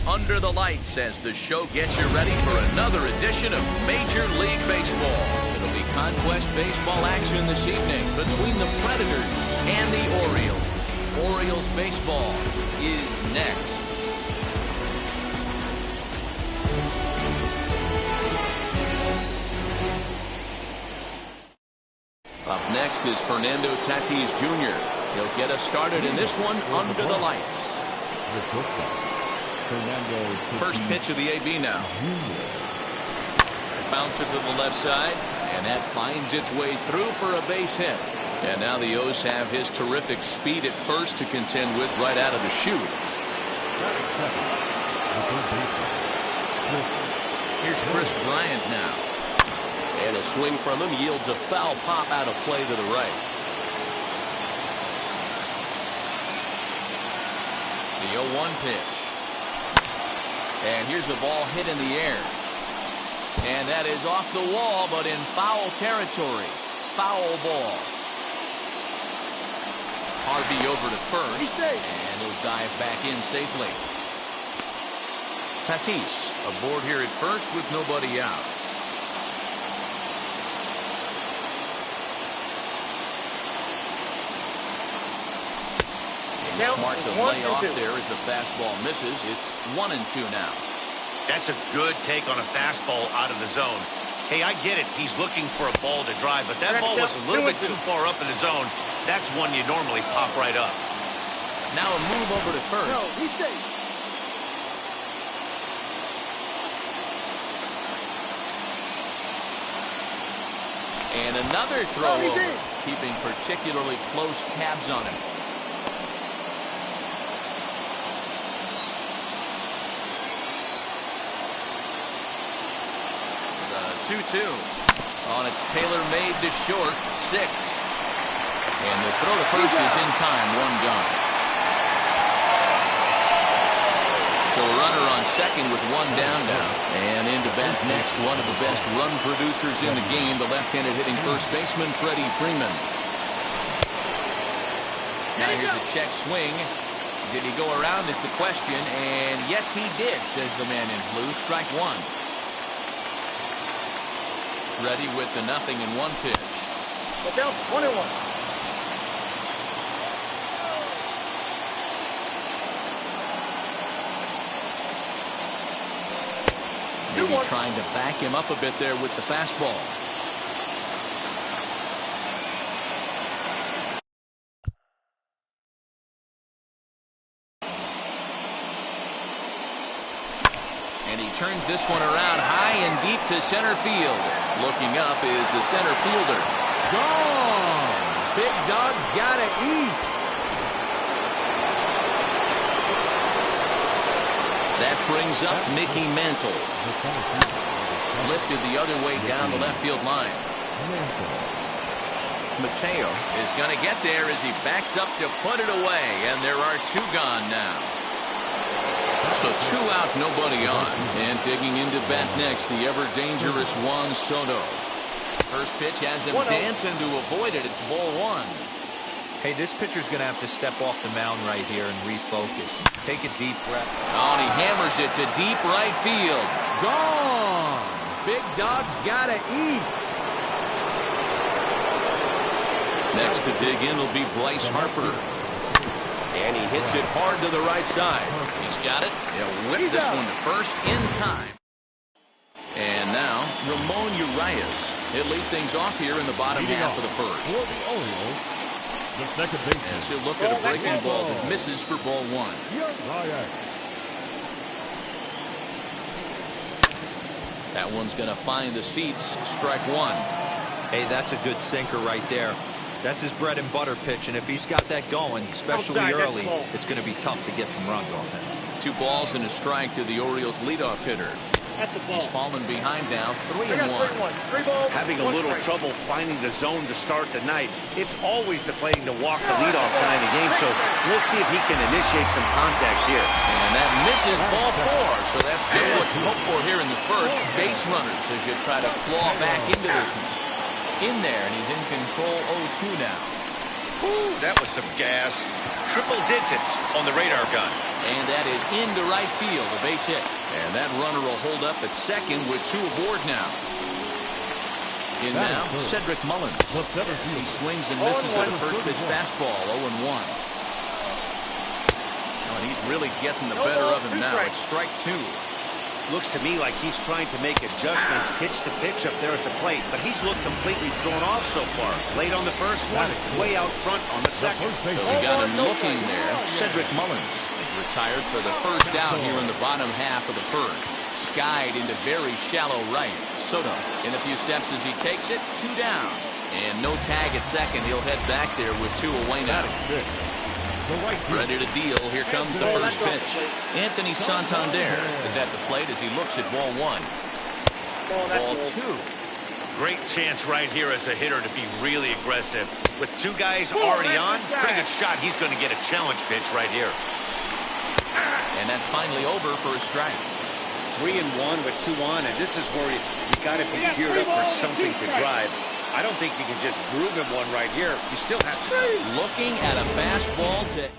Under the lights as the show gets you ready for another edition of Major League Baseball. It'll be Conquest Baseball action this evening between the Predators and the Orioles. Orioles baseball is next. Up next. next is Fernando Tatis Jr. He'll get us started in this one under the lights. First pitch of the AB now. Bounce it to the left side, and that finds its way through for a base hit. And now the O's have his terrific speed at first to contend with right out of the chute. Here's Chris Bryant now. And a swing from him yields a foul pop out of play to the right. The 0-1 pitch. And here's a ball hit in the air. And that is off the wall, but in foul territory. Foul ball. Harvey over to first, and he'll dive back in safely. Tatis aboard here at first with nobody out. Smart to lay off there as the fastball misses. It's 1-2 now. That's a good take on a fastball out of the zone. Hey, I get it. He's looking for a ball to drive, but that ball was a little bit too far up in the zone. That's one you normally pop right up. Now a move over to first. No, he's safe. And another throw over, keeping particularly close tabs on him. The 2-2. On its tailor-made to short, 6. And the throw to first is in time, 1 gone. So a runner on second with 1 down now. And into bat next, one of the best run producers in the game, the left-handed hitting first baseman, Freddie Freeman. Now here's a check swing. Did he go around is the question. And yes, he did, says the man in blue. Strike 1. Ready with the 0-1 pitch. But down 1-1. Maybe trying to back him up a bit there with the fastball. And he turns this one around high and deep to center field. Looking up is the center fielder. Gone! Big Dog's gotta eat. That brings up Mickey Mantle. Lifted the other way down the left field line. Mateo is going to get there as he backs up to put it away. And there are 2 gone now. So 2 out, nobody on. And digging into bat next, the ever-dangerous Juan Soto. First pitch has him dancing to avoid it. It's ball 1. Hey, this pitcher's going to have to step off the mound right here and refocus. Take a deep breath. Oh, and he hammers it to deep right field. Gone! Big Dog's gotta eat. Next to dig in will be Bryce Harper. And he hits it hard to the right side. He's got it. He'll whip this one to first in time. And now, Ramon Urias. He'll lead things off here in the bottom half of the first. For the Orioles, the second baseman. As he'll look at a breaking ball that misses for ball 1. That one's going to find the seats. Strike 1. Hey, that's a good sinker right there. That's his bread and butter pitch, and if he's got that going, especially early, it's going to be tough to get some runs off him. 2 balls and a strike to the Orioles leadoff hitter. He's fallen behind now, 3-1. Having a little trouble finding the zone to start the night. It's always deflating to walk the leadoff guy in the game, so we'll see if he can initiate some contact here. And that misses ball 4, so that's just what you hope for here in the first. Base runners as you try to claw back into this one. In there, and he's in control 0-2 now. Whew, that was some gas. Triple digits on the radar gun. And that is into right field, a base hit. And that runner will hold up at second with 2 aboard now. In now, Cedric Mullins. He swings and misses at a first pitch fastball, 0-1. Oh, and he's really getting the better of him now. It's strike 2. Looks to me like he's trying to make adjustments pitch to pitch up there at the plate, but he's looked completely thrown off so far. Late on the first one, way out front on the second. So we got him looking there. Cedric Mullins is retired for the first out here in the bottom half of the first. Skied into very shallow right. Soto in a few steps as he takes it. 2 down. And no tag at second. He'll head back there with 2 away now. Ready to deal. Here comes the first pitch. Anthony Santander is at the plate as he looks at ball 1. Ball 2. Great chance right here as a hitter to be really aggressive. With 2 guys already on, pretty good shot. He's going to get a challenge pitch right here. And that's finally over for a strike. 3-1 with 2 on, and this is where you got to be geared up for something to drive. I don't think you can just groove him one right here. You still have to. Looking at a fastball to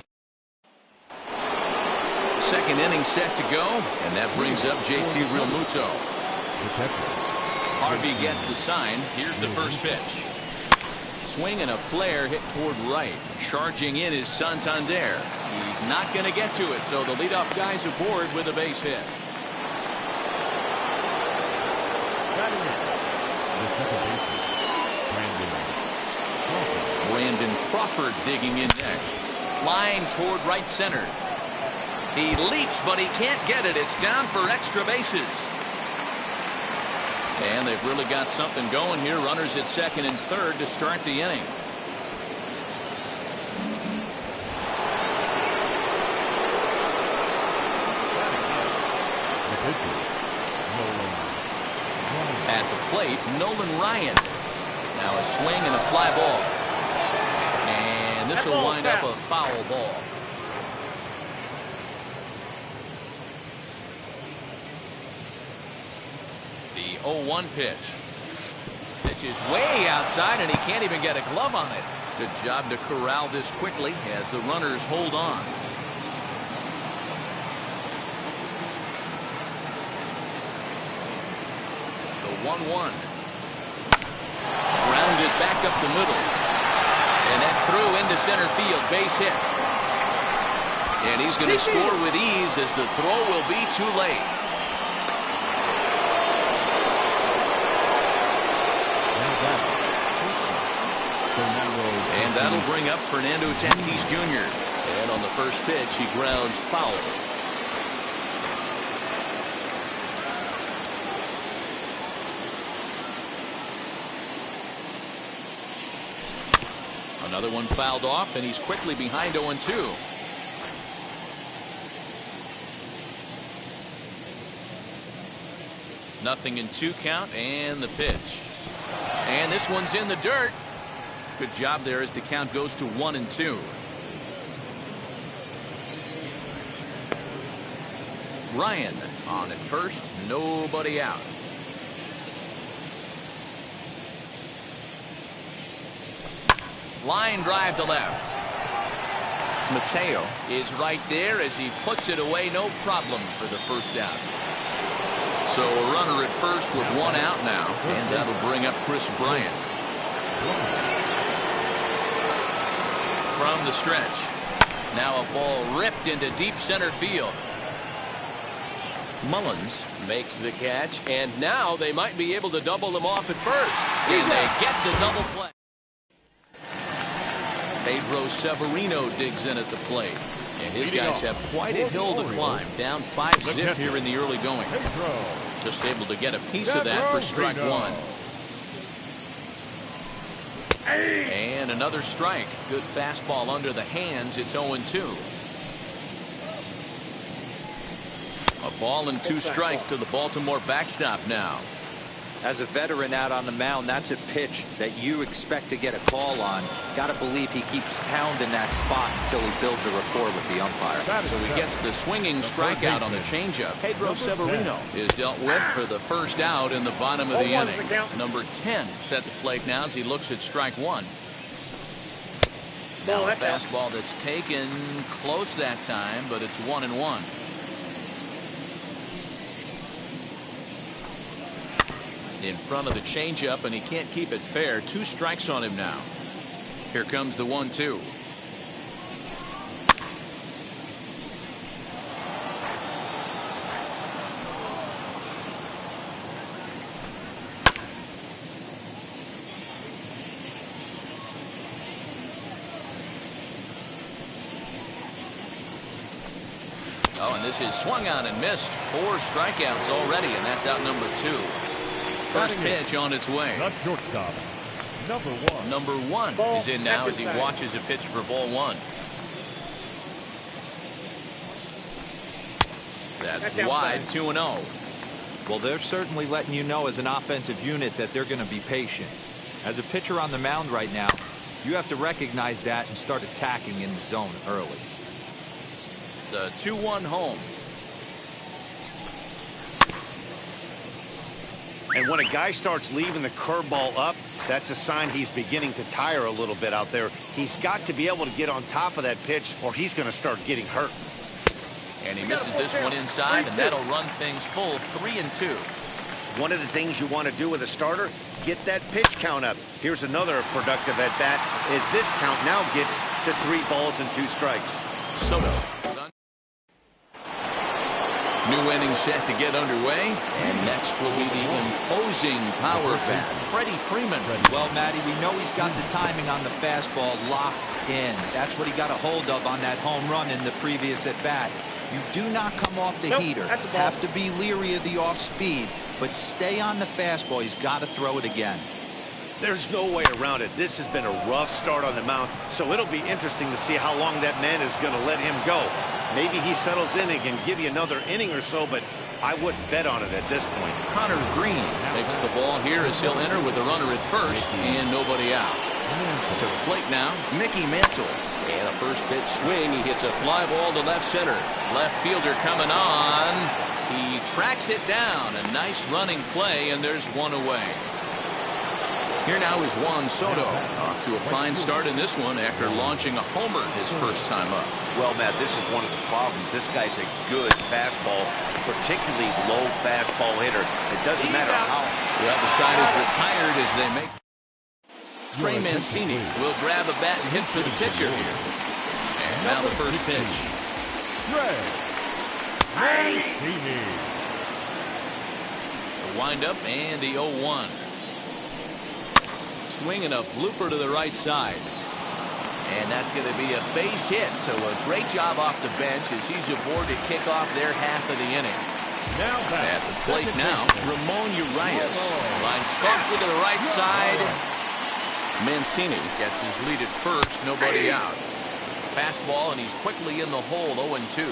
second inning set to go, and that brings up JT Realmuto. Harvey gets the sign. Here's the first pitch. Swing and a flare hit toward right. Charging in is Santander. He's not going to get to it, so the leadoff guy's aboard with a base hit. The second baseman, Brandon Crawford digging in next. Line toward right center. He leaps, but he can't get it. It's down for extra bases. And they've really got something going here. Runners at second and third to start the inning. At the plate, Nolan Ryan. Now a swing and a fly ball. And this will wind up a foul ball. The 0-1 pitch. Pitch is way outside, and he can't even get a glove on it. Good job to corral this quickly as the runners hold on. The 1-1. Grounded back up the middle. And that's through into center field. Base hit. And he's going to score with ease as the throw will be too late. And that'll bring up Fernando Tatis Jr. And on the first pitch, he grounds foul. Another one fouled off, and he's quickly behind 0-2. Nothing in 2 count, and the pitch. And this one's in the dirt. Good job there as the count goes to 1-2. Ryan on at first, nobody out. Line drive to left. Mateo is right there as he puts it away, no problem for the first out. So a runner at first with 1 out now, and that'll bring up Chris Bryant. From the stretch. Now a ball ripped into deep center field. Mullins makes the catch, and now they might be able to double them off at first. And they get the double play. Pedro Severino digs in at the plate. And his guys have quite a hill to climb. Down 5-zip here in the early going. Just able to get a piece of that for strike 1. And another strike. Good fastball under the hands. It's 0-2. A ball and 2 strikes to the Baltimore backstop now. As a veteran out on the mound, that's a pitch that you expect to get a call on. Got to believe he keeps pounding that spot until he builds a rapport with the umpire. So he gets the swinging strikeout on the changeup. Pedro Severino is dealt with for the first out in the bottom of the inning. Number 10 is at the plate now as he looks at strike 1. Now a fastball that's taken close that time, but it's 1-1. In front of the changeup, and he can't keep it fair. 2 strikes on him now. Here comes the 1-2. this is swung on and missed. 4 strikeouts already, and that's out number 2. First pitch on its way. The shortstop, number 1. Number 1 is in now as he watches a pitch for ball 1. That's wide, 2-0. Well, they're certainly letting you know as an offensive unit that they're going to be patient. As a pitcher on the mound right now, you have to recognize that and start attacking in the zone early. The 2-1 home. And when a guy starts leaving the curveball up, that's a sign he's beginning to tire a little bit out there. He's got to be able to get on top of that pitch or he's going to start getting hurt. And he misses this one inside, and that'll run things full 3-2. One of the things you want to do with a starter, get that pitch count up. Here's another productive at bat as this count now gets to 3 balls and 2 strikes. Soto. New inning set to get underway, and next will be the imposing power bat, Freddie Freeman. Well, Matty, we know he's got the timing on the fastball locked in. That's what he got a hold of on that home run in the previous at bat. You do not come off the heater. Have to be leery of the off speed, but stay on the fastball. He's got to throw it again. There's no way around it. This has been a rough start on the mound, so it'll be interesting to see how long that man is going to let him go. Maybe he settles in and can give you another inning or so, but I wouldn't bet on it at this point. Connor Green takes the ball here as he'll enter with a runner at first and nobody out. To the plate now, Mickey Mantle. And a first pitch swing. He hits a fly ball to left center. Left fielder coming on. He tracks it down. A nice running play, and there's one away. Here now is Juan Soto, off to a fine start in this one after launching a homer his first time up. Well, Matt, this is one of the problems. This guy's a good fastball, particularly low fastball hitter. It doesn't matter how. The other side is retired as they make. Trey Mancini will grab a bat and hit for the pitcher here. And now the first pitch. The windup and the 0-1. Swinging a blooper to the right side. And that's going to be a base hit. So a great job off the bench as he's aboard to kick off their half of the inning. At the plate now, Ramon Urias lines softly to the right side. Mancini gets his lead at first, nobody out. Fastball, and he's quickly in the hole, 0-2.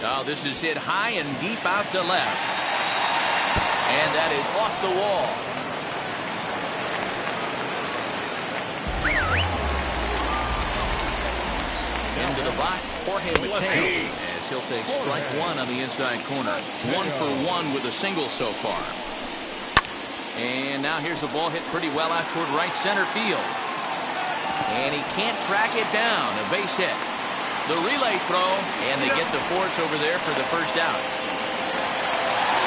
Now this is hit high and deep out to left. And that is off the wall. Into the box, Jorge Mateo, as he'll take strike 1 on the inside corner. 1 for 1 with a single so far. And now here's the ball hit pretty well out toward right center field. And he can't track it down. A base hit. The relay throw, and they get the force over there for the first out.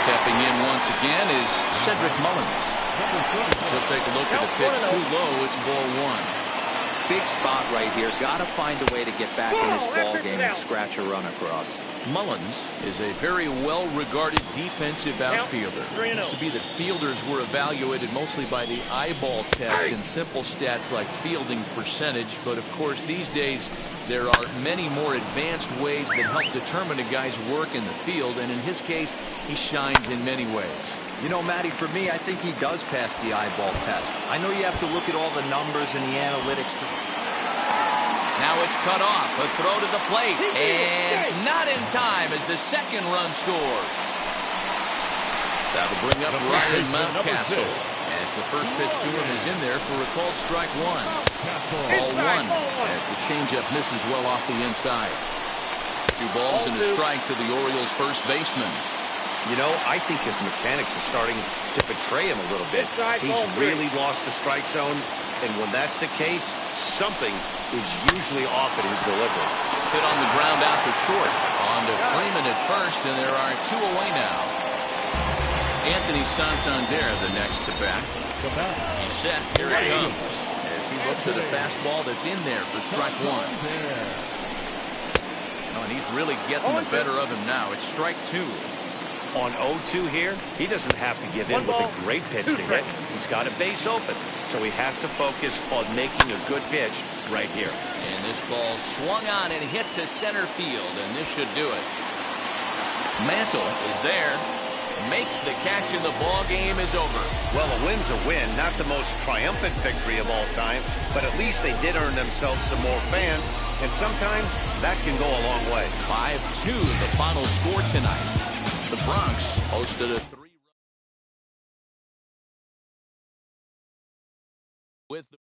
Stepping in once again is Cedric Mullins. He'll take a look at the pitch too low. It's ball 1. Big spot right here. Got to find a way to get back in this ball game and scratch a run across. Mullins is a very well-regarded defensive outfielder. It used to be that fielders were evaluated mostly by the eyeball test and simple stats like fielding percentage. But of course, these days, there are many more advanced ways that help determine a guy's work in the field. And in his case, he shines in many ways. You know, Matty, for me, I think he does pass the eyeball test. I know you have to look at all the numbers and the analytics. Now it's cut off. A throw to the plate. And not in time as the second run scores. That'll bring up Ryan Mountcastle as the first pitch to him is in there for a called strike 1. Ball 1 as the changeup misses well off the inside. 2 balls and a strike to the Orioles' first baseman. You know, I think his mechanics are starting to betray him a little bit. He's really lost the strike zone, and when that's the case, something is usually off at his delivery. Hit on the ground out to short. On to Freeman at first, and there are 2 away now. Anthony Santander, the next to bat. He's set. Here it comes as he looks at a fastball that's in there for strike 1. Oh, and he's really getting the better of him now. It's strike 2. On 0-2 here, he doesn't have to give in with a great pitch to hit. He's got a base open, so he has to focus on making a good pitch right here. And this ball swung on and hit to center field, and this should do it. Mantle is there. Makes the catch, and the ball game is over. Well, a win's a win. Not the most triumphant victory of all time, but at least they did earn themselves some more fans, and sometimes that can go a long way. 5-2, the final score tonight. The Bronx hosted a 3 with the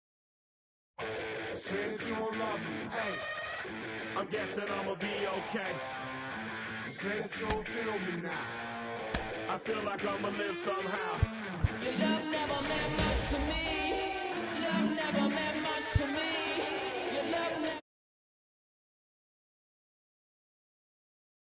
hey, I'm guessing I'ma be okay. Say that you don't feel me now. I feel like I'ma live somehow. Your love never meant much to me.